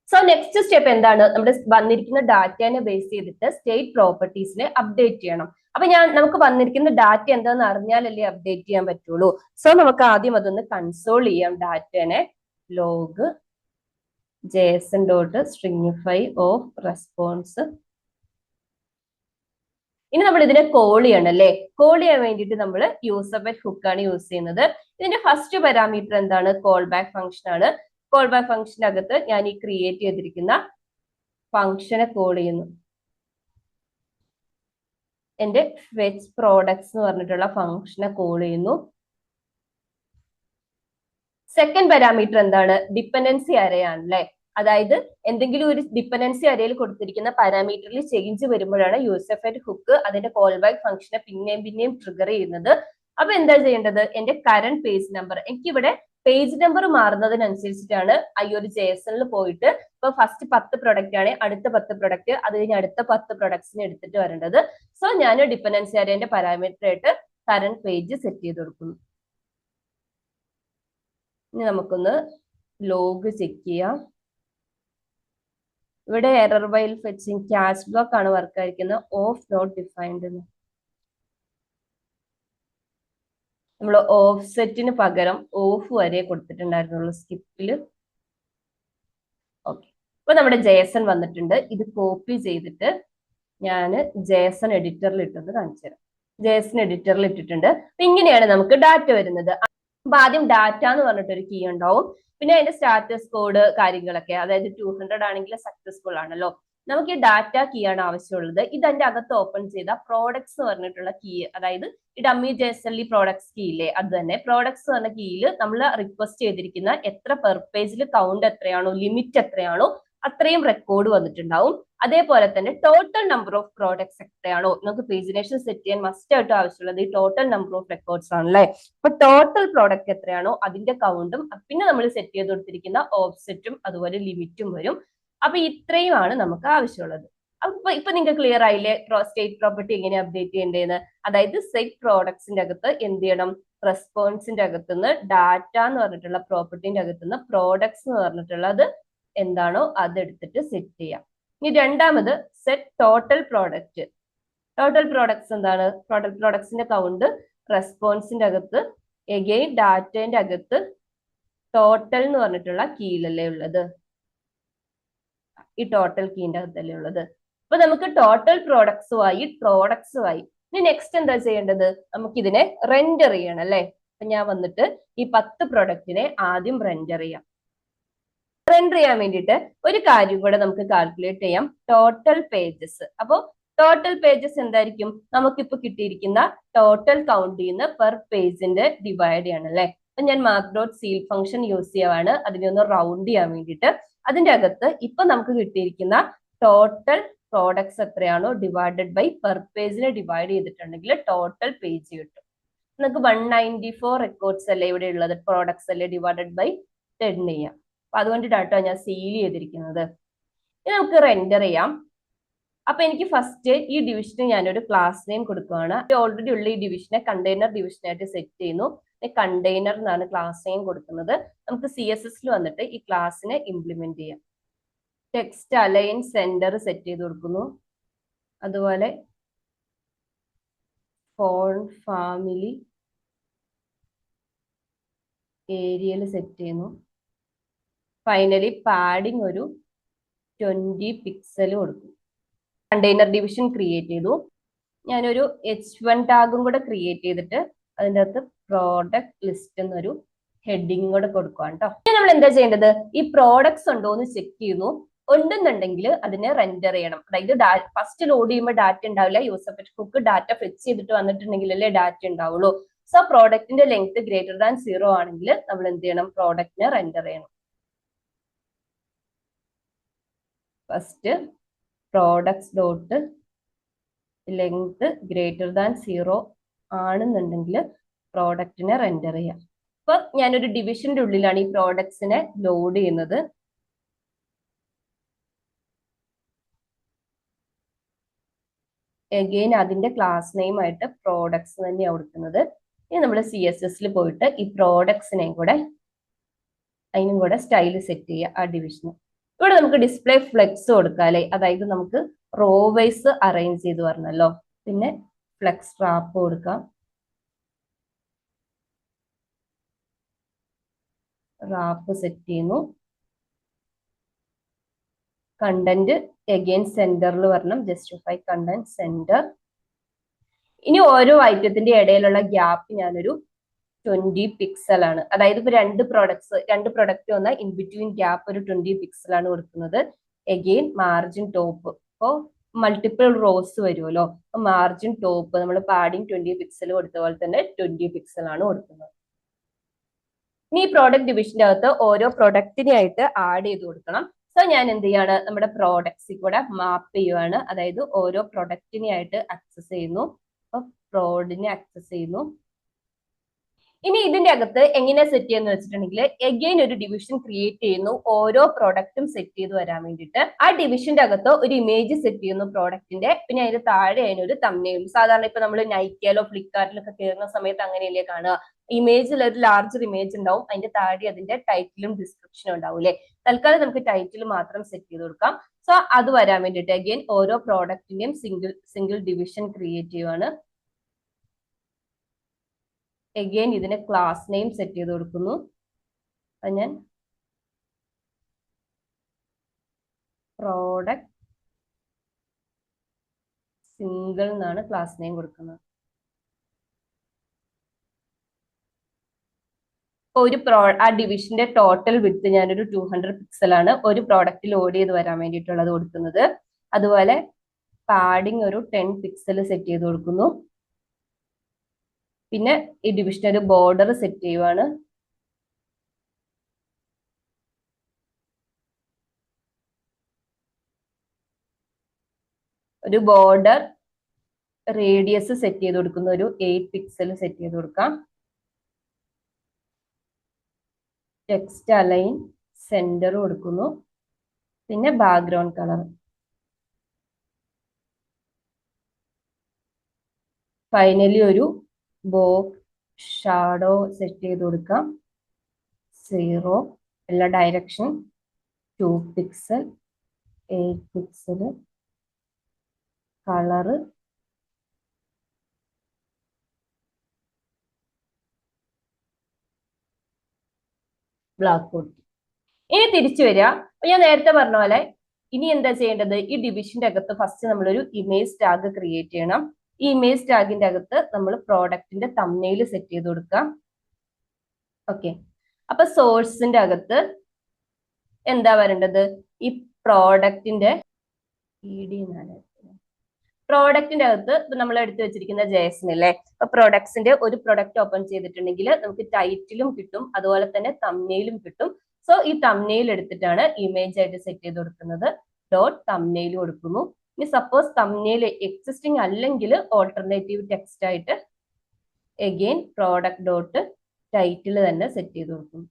സോ നെക്സ്റ്റ് സ്റ്റെപ്പ് എന്താണ്? നമ്മുടെ വന്നിരിക്കുന്ന ഡാറ്റയെ ബേസ് ചെയ്തിട്ട് സ്റ്റേറ്റ് പ്രോപ്പർട്ടീസിനെ അപ്ഡേറ്റ് ചെയ്യണം. അപ്പൊ നമുക്ക് വന്നിരിക്കുന്ന ഡാറ്റ എന്താണെന്ന് അറിഞ്ഞാലല്ലേ അപ്ഡേറ്റ് ചെയ്യാൻ പറ്റുള്ളൂ. സോ നമുക്ക് ആദ്യം അതൊന്ന് കൺസോൾ ചെയ്യാം. ഡാറ്റനെ ലോഗ് json.stringify ഓഫ് റെസ്പോൺസ്. ഇനി നമ്മൾ ഇതിനെ കോൾ ചെയ്യണം അല്ലേ? കോൾ ചെയ്യാൻ വേണ്ടിയിട്ട് നമ്മൾ യൂസർബെറ്റ് ഹുക്ക് ആണ് യൂസ് ചെയ്യുന്നത്. ഇതിന്റെ ഫസ്റ്റ് പാരാമീറ്റർ എന്താണ്? കോൾ ബാക്ക് ഫംഗ്ഷൻ ആണ്. കോൾ ബാക്ക് ഫംഗ്ഷന്റെ അകത്ത് ഞാൻ ഈ ക്രിയേറ്റ് ചെയ്തിരിക്കുന്ന ഫംഗ്ഷനെ കോൾ ചെയ്യുന്നു. എന്റെ ഫെച്ച് പ്രോഡക്ട്സ് എന്ന് പറഞ്ഞിട്ടുള്ള ഫംഗ്ഷനെ കോൾ ചെയ്യുന്നു. സെക്കൻഡ് പാരാമീറ്റർ എന്താണ്? ഡിപ്പെൻഡൻസി അറേ ആണ് അല്ലെ. അതായത് എന്തെങ്കിലും ഒരു ഡിപ്പെൻഡൻസി അറേയിൽ കൊടുത്തിരിക്കുന്ന പാരാമീറ്ററിൽ ചേഞ്ച് വരുമ്പോഴാണ് യൂസർബെറ്റ് ഹുക്ക് അതിന്റെ കോൾ ബാക്ക് ഫംഗ്ഷനെ പിന്നെയും ട്രിഗർ ചെയ്യുന്നത്. അപ്പൊ എന്താ ചെയ്യേണ്ടത്? എന്റെ കറന്റ് പേജ് നമ്പർ, എനിക്കിവിടെ പേജ് നമ്പർ മാറുന്നതിനനുസരിച്ചിട്ടാണ് ഈ ഒരു ജേസണിൽ പോയിട്ട് ഇപ്പൊ ഫസ്റ്റ് 10 പ്രൊഡക്റ്റ് ആണ്, അടുത്ത 10 പ്രൊഡക്റ്റ്, അത് കഴിഞ്ഞ് അടുത്ത 10 പ്രൊഡക്ട്സിന് എടുത്തിട്ട് വരേണ്ടത്. സോ ഞാൻ ഡിപ്പെൻഡൻസി അറേന്റെ പാരാമീറ്റർ ആയിട്ട് കറന്റ് പേജ് സെറ്റ് ചെയ്ത് കൊടുക്കുന്നു. ഇനി നമുക്കൊന്ന് ലോഗ് ചെക്ക് ചെയ്യാം. ഇവിടെ error while fetching catch block ആണ് വർക്ക് ആയിരിക്കുന്നത്. ഓഫ് നോട്ട് ഡിഫൈൻഡ് എന്ന് നമ്മൾ ഓഫ്സെറ്റിന് പകരം ഓഫ് വരെ കൊടുത്തിട്ടുണ്ടായിരുന്നുള്ളൂ സ്കിപ്പില്. ഓക്കെ, ഇപ്പൊ നമ്മുടെ ജേസൺ വന്നിട്ടുണ്ട്. ഇത് കോപ്പി ചെയ്തിട്ട് ഞാൻ ജേസൺ എഡിറ്ററിൽ ഇട്ടത് കാണിച്ചു തരാം. ജേസൺ എഡിറ്ററിൽ ഇട്ടിട്ടുണ്ട്. അപ്പൊ ഇങ്ങനെയാണ് നമുക്ക് ഡാറ്റ വരുന്നത്. അപ്പൊ ആദ്യം ഡാറ്റ എന്ന് പറഞ്ഞിട്ടൊരു കീ ഉണ്ടാവും. പിന്നെ അതിന്റെ സ്റ്റാറ്റസ് കോഡ് കാര്യങ്ങളൊക്കെ, അതായത് 200 ആണെങ്കിൽ സക്സസ്ഫുൾ ആണല്ലോ. നമുക്ക് ഈ ഡാറ്റ കീ ആണ് ആവശ്യമുള്ളത്. ഇത് അതിന്റെ അകത്ത് ഓപ്പൺ ചെയ്ത പ്രോഡക്ട്സ് എന്ന് പറഞ്ഞിട്ടുള്ള കീ, അതായത് ഈ ഡമ്മി ജേസണിൽ പ്രോഡക്ട്സ് കീ ഇല്ലേ, അത് തന്നെ. പ്രോഡക്ട്സ് എന്ന് പറഞ്ഞ കീയിൽ നമ്മൾ റിക്വസ്റ്റ് ചെയ്തിരിക്കുന്ന എത്ര പെർ പേജിൽ കൗണ്ട് എത്രയാണോ, ലിമിറ്റ് എത്രയാണോ അത്രയും റെക്കോർഡ് വന്നിട്ടുണ്ടാവും. അതേപോലെ തന്നെ ടോട്ടൽ നമ്പർ ഓഫ് പ്രോഡക്ട്സ് എത്രയാണോ, നമുക്ക് പേജിനേഷൻ സെറ്റ് ചെയ്യാൻ മസ്റ്റ് ആയിട്ട് ആവശ്യമുള്ളത് ഈ ടോട്ടൽ നമ്പർ ഓഫ് റെക്കോർഡ്സ് ആണല്ലേ. അപ്പൊ ടോട്ടൽ പ്രോഡക്റ്റ് എത്രയാണോ അതിന്റെ കൗണ്ടും, പിന്നെ നമ്മൾ സെറ്റ് ചെയ്ത് കൊടുത്തിരിക്കുന്ന ഓഫ്സെറ്റും അതുപോലെ ലിമിറ്റും വരും. അപ്പൊ ഇത്രയുമാണ് നമുക്ക് ആവശ്യമുള്ളത്. അപ്പൊ ഇപ്പൊ നിങ്ങൾക്ക് ക്ലിയർ ആയില്ലേ സ്റ്റേറ്റ് പ്രോപ്പർട്ടി എങ്ങനെ അപ്ഡേറ്റ് ചെയ്യേണ്ടതെന്ന്? അതായത് സെറ്റ് പ്രോഡക്ട്സിന്റെ അകത്ത് എന്ത് ചെയ്യണം? റെസ്പോൺസിന്റെ അകത്തുനിന്ന് ഡാറ്റ എന്ന് പറഞ്ഞിട്ടുള്ള പ്രോപ്പർട്ടിന്റെ അകത്തുനിന്ന് പ്രോഡക്ട്സ് എന്ന് പറഞ്ഞിട്ടുള്ളത് എന്താണോ അത് എടുത്തിട്ട് സെറ്റ് ചെയ്യാം. ഇനി രണ്ടാമത് set total product. Total products എന്താണ്? ടോട്ടൽ പ്രോഡക്ട്സിന്റെ കൗണ്ട് റെസ്പോൺസിന്റെ അകത്ത് എഗെയിൻ ഡാറ്റേന്റെ അകത്ത് ടോട്ടൽ എന്ന് പറഞ്ഞിട്ടുള്ള കീയിലല്ലേ ഉള്ളത്, ഈ ടോട്ടൽ കീന്റെ അകത്തല്ലേ ഉള്ളത്. അപ്പൊ നമുക്ക് ടോട്ടൽ പ്രോഡക്ട്സുമായി ഇനി നെക്സ്റ്റ് എന്താ ചെയ്യേണ്ടത്? നമുക്ക് ഇതിനെ റെൻഡർ ചെയ്യണം അല്ലെ. അപ്പൊ ഞാൻ വന്നിട്ട് ഈ 10 പ്രൊഡക്റ്റിനെ ആദ്യം റെൻഡർ ചെയ്യാം. റെൻഡർ ചെയ്യാൻ വേണ്ടിയിട്ട് ഒരു കാര്യം കൂടെ നമുക്ക് കാൽക്കുലേറ്റ് ചെയ്യാം, ടോട്ടൽ പേജസ്. അപ്പൊ ടോട്ടൽ പേജസ് എന്തായിരിക്കും? നമുക്കിപ്പോ കിട്ടിയിരിക്കുന്ന ടോട്ടൽ കൗണ്ട് ചെയ്യുന്ന പെർ പേജിന്റെ ഡിവൈഡ് ചെയ്യണം അല്ലെ. അപ്പൊ ഞാൻ mark dot seal function use ചെയ്യുവാണ് അതിനെ ഒന്ന് റൗണ്ട് ചെയ്യാൻ വേണ്ടിയിട്ട്. അതിന്റെ അകത്ത് ഇപ്പൊ നമുക്ക് കിട്ടിയിരിക്കുന്ന ടോട്ടൽ പ്രോഡക്ട്സ് എത്രയാണോ ഡിവൈഡഡ് ബൈ പെർ പേജിനെ ഡിവൈഡ് ചെയ്തിട്ടുണ്ടെങ്കിൽ ടോട്ടൽ പേജ് കിട്ടും. നമുക്ക് 194 റെക്കോർഡ്സ് അല്ലേ ഇവിടെ ഉള്ളത്, പ്രോഡക്ട്സ് അല്ലേ, ഡിവൈഡഡ് ബൈ 10 ചെയ്യാം. അപ്പൊ അതുകൊണ്ടിട്ടാട്ടോ ഞാൻ സീൽ ചെയ്തിരിക്കുന്നത്. ഇനി നമുക്ക് റെൻഡർ ചെയ്യാം. അപ്പൊ എനിക്ക് ഫസ്റ്റ് ഈ ഡിവിഷന് ഞാനൊരു ക്ലാസ് നെയിം കൊടുക്കുകയാണ്. ഓൾറെഡി ഉള്ള ഈ ഡിവിഷനെ കണ്ടെയ്നർ ഡിവിഷനായിട്ട് സെറ്റ് ചെയ്യുന്നു. കണ്ടെയ്നർ എന്നാണ് ക്ലാസ് നെയിം കൊടുക്കുന്നത്. നമുക്ക് CSSൽ വന്നിട്ട് ഈ ക്ലാസ്സിനെ ഇംപ്ലിമെന്റ് ചെയ്യാം. ടെക്സ്റ്റ് അലൈൻ സെന്റർ സെറ്റ് ചെയ്ത് കൊടുക്കുന്നു. അതുപോലെ ഫോണ്ട് ഫാമിലി ഏരിയൽ സെറ്റ് ചെയ്യുന്നു. ഫൈനലി പാഡിങ് ഒരു 20 പിക്സൽ കൊടുക്കും. കണ്ടെയ്നർ ഡിവിഷൻ ക്രിയേറ്റ് ചെയ്തു. ഞാനൊരു H1 ടാഗും കൂടെ ക്രിയേറ്റ് ചെയ്തിട്ട് അതിൻ്റെ അകത്ത് പ്രോഡക്റ്റ് ലിസ്റ്റ് എന്നൊരു ഹെഡിങ് കൂടെ കൊടുക്കുകയാണ് കേട്ടോ. ഇനി നമ്മൾ എന്താ ചെയ്യേണ്ടത്? ഈ പ്രോഡക്ട്സ് ഉണ്ടോ എന്ന് ചെക്ക് ചെയ്യുന്നു. ഉണ്ടെന്നുണ്ടെങ്കിൽ അതിനെ റെൻഡർ ചെയ്യണം. അതായത് ഫസ്റ്റ് ലോഡ് ചെയ്യുമ്പോൾ ഡാറ്റ ഉണ്ടാവില്ല. യൂസർ കുക്ക് ഡാറ്റ ഫെച്ച് ചെയ്തിട്ട് വന്നിട്ടുണ്ടെങ്കിൽ അല്ലേ ഡാറ്റ ഉണ്ടാവുള്ളൂ. സോ പ്രോഡക്റ്റിന്റെ ലെങ്ത് ഗ്രേറ്റർ ദാൻ 0 ആണെങ്കിൽ നമ്മൾ എന്ത് ചെയ്യണം? പ്രോഡക്റ്റിനെ റെൻഡർ ചെയ്യണം. First products dot length greater than 0 ആണെന്നുണ്ടെങ്കിൽ പ്രോഡക്റ്റിനെ റെൻഡർ ചെയ്യാം. അപ്പൊ ഞാനൊരു ഡിവിഷന്റെ ഉള്ളിലാണ് ഈ പ്രോഡക്ട്സിനെ ലോഡ് ചെയ്യുന്നത്. എഗെയിൻ അതിന്റെ ക്ലാസ് നെയിം ആയിട്ട് പ്രോഡക്ട്സ് തന്നെയാണ് കൊടുക്കുന്നത്. ഇനി നമ്മൾ CSSൽ പോയിട്ട് ഈ പ്രോഡക്ട്സിനെയും കൂടെ അതിനും കൂടെ സ്റ്റൈൽ സെറ്റ് ചെയ്യുക ആ ഡിവിഷന്. ഇവിടെ നമുക്ക് ഡിസ്പ്ലേ ഫ്ലെക്സ് കൊടുക്കാം അല്ലെ. അതായത് നമുക്ക് റോ വൈസ് അറേഞ്ച് ചെയ്ത് പറഞ്ഞല്ലോ. പിന്നെ ഫ്ലെക്സ് റാപ്പ് കൊടുക്കാം. റാപ്പ് സെറ്റ് ചെയ്യുന്നു. കണ്ടന്റ് എഗെയിൻ സെന്ററിൽ വരണം. Justify content centre. ഇനി ഓരോ ഐറ്റത്തിന്റെ ഇടയിലുള്ള ഗ്യാപ്പ് ഞാനൊരു 20 പിക്സൽ ആണ്. അതായത് ഇപ്പൊ രണ്ട് പ്രൊഡക്റ്റ് വന്നാൽ ഇൻ ബിറ്റ്വീൻ ഗ്യാപ്പ് ഒരു 20 പിക്സൽ ആണ് കൊടുക്കുന്നത്. Again margin top. അപ്പോൾ മൾട്ടിപ്പിൾ റോസ് വരുമല്ലോ. അപ്പൊ മാർജിൻ ടോപ്പ് നമ്മൾ പാഡിങ് 20 പിക്സൽ കൊടുത്ത പോലെ തന്നെ 20 പിക്സൽ ആണ് കൊടുക്കുന്നത്. ഇനി ഈ പ്രോഡക്റ്റ് ഡിവിഷന്റെ അകത്ത് ഓരോ പ്രൊഡക്റ്റിനെ ആയിട്ട് ആഡ് ചെയ്ത് കൊടുക്കണം. സോ ഞാൻ എന്ത് ചെയ്യാണ്? നമ്മുടെ പ്രോഡക്ട്സിൽ കൂടെ മാപ്പ് ചെയ്യുവാണ്. അതായത് ഓരോ പ്രൊഡക്റ്റിനെ ആയിട്ട് ആക്സസ് ചെയ്യുന്നു. അപ്പൊ പ്രോഡിനെ ആക്സസ് ചെയ്യുന്നു. ഇനി ഇതിന്റെ അകത്ത് എങ്ങനെ സെറ്റ് ചെയ്യുന്ന വെച്ചിട്ടുണ്ടെങ്കിൽ എഗെയിൻ ഒരു ഡിവിഷൻ ക്രിയേറ്റ് ചെയ്യുന്നു. ഓരോ പ്രോഡക്റ്റും സെറ്റ് ചെയ്ത് വരാൻ വേണ്ടിയിട്ട് ആ ഡിവിഷന്റെ അകത്ത് ഒരു ഇമേജ് സെറ്റ് ചെയ്യുന്നു പ്രോഡക്റ്റിന്റെ. പിന്നെ അതിന്റെ താഴെ അതിനൊരു തംബ്നെയിലും. സാധാരണ ഇപ്പൊ നമ്മൾ നൈക്കയിലോ ഫ്ലിപ്കാർട്ടിലൊക്കെ കയറുന്ന സമയത്ത് അങ്ങനെയല്ലേ കാണുക? ഇമേജിൽ ഒരു ലാർജർ ഇമേജ് ഉണ്ടാവും. അതിന്റെ താഴെ അതിന്റെ ടൈറ്റിലും ഡിസ്ക്രിപ്ഷനും ഉണ്ടാവും അല്ലെ. തൽക്കാലം നമുക്ക് ടൈറ്റിൽ മാത്രം സെറ്റ് ചെയ്ത് കൊടുക്കാം. സോ അത് വരാൻ വേണ്ടിയിട്ട് അഗെയിൻ ഓരോ പ്രോഡക്റ്റിന്റെയും സിംഗിൾ ഡിവിഷൻ ക്രിയേറ്റ് ചെയ്യുവാണ്. എഗെയിൻ ഇതിന് ക്ലാസ് നെയിം സെറ്റ് ചെയ്ത് കൊടുക്കുന്നു. അത് ഞാൻ പ്രോഡക്റ്റ് സിംഗിൾ എന്നാണ് ക്ലാസ് നെയിം കൊടുക്കുന്നത്. ഒരു ആ ഡിവിഷന്റെ ടോട്ടൽ വിഡ്ത്ത് ഞാനൊരു 200 പിക്സൽ ആണ് ഒരു പ്രോഡക്റ്റ് ലോഡ് ചെയ്ത് വരാൻ വേണ്ടിയിട്ടുള്ളത് കൊടുക്കുന്നത്. അതുപോലെ പാഡിങ് ഒരു 10 പിക്സൽ സെറ്റ് ചെയ്ത് കൊടുക്കുന്നു. പിന്നെ ഈ ഡിവിഷൻ ഒരു ബോർഡർ സെറ്റ് ചെയ്യുവാണ്. ഒരു ബോർഡർ റേഡിയസ് സെറ്റ് ചെയ്ത് കൊടുക്കുന്നു. ഒരു 8 പിക്സൽ സെറ്റ് ചെയ്ത് കൊടുക്കാം. ടെക്സ്റ്റ് അലൈൻ സെന്റർ കൊടുക്കുന്നു. പിന്നെ ബാക്ക്ഗ്രൗണ്ട് കളർ. ഫൈനലി ഒരു ബോക്സ് ഷാഡോ സെറ്റ് ചെയ്ത് കൊടുക്കാം. 0 എല്ലാ direction 2 pixel 8 pixel, colour black കൊടുത്തു. ഇനി തിരിച്ചു വരിക. ഞാൻ നേരത്തെ പറഞ്ഞ പോലെ ഇനി എന്താ ചെയ്യേണ്ടത്? ഈ ഡിവിഷന്റെ അകത്ത് ഫസ്റ്റ് നമ്മളൊരു ഇമേജ് ടാഗ് ക്രിയേറ്റ് ചെയ്യണം. ഈ ഇമേജ് ടാഗിന്റെ അകത്ത് നമ്മൾ പ്രോഡക്റ്റിന്റെ തംബ്നെയിൽ സെറ്റ് ചെയ്ത് കൊടുക്കാം. ഓക്കെ, അപ്പൊ സോഴ്സിന്റെ അകത്ത് എന്താ വരേണ്ടത്? ഈ പ്രോഡക്റ്റിന്റെ പ്രോഡക്റ്റിന്റെ അകത്ത് നമ്മൾ എടുത്തു വെച്ചിരിക്കുന്ന JSON അല്ലേ? അപ്പൊ പ്രൊഡക്ട്സിന്റെ ഒരു പ്രൊഡക്റ്റ് ഓപ്പൺ ചെയ്തിട്ടുണ്ടെങ്കിൽ നമുക്ക് ടൈറ്റിലും കിട്ടും, അതുപോലെ തന്നെ തംബ്നെയിലും കിട്ടും. സോ ഈ തംബ്നെയിൽ എടുത്തിട്ടാണ് ഇമേജ് ആയിട്ട് സെറ്റ് ചെയ്ത് കൊടുക്കുന്നത്. ഡോട്ട് തംബ്നെയിൽ കൊടുക്കുന്നു. ഇനി സപ്പോസ് തംബ്നെയിൽ എക്സിസ്റ്റിംഗ് അല്ലെങ്കിൽ ഓൾട്ടർനേറ്റീവ് ടെക്സ്റ്റ് ആയിട്ട് അഗെയിൻ പ്രോഡക്റ്റ് ഡോട്ട് ടൈറ്റിൽ തന്നെ സെറ്റ് ചെയ്ത് കൊടുക്കുന്നു.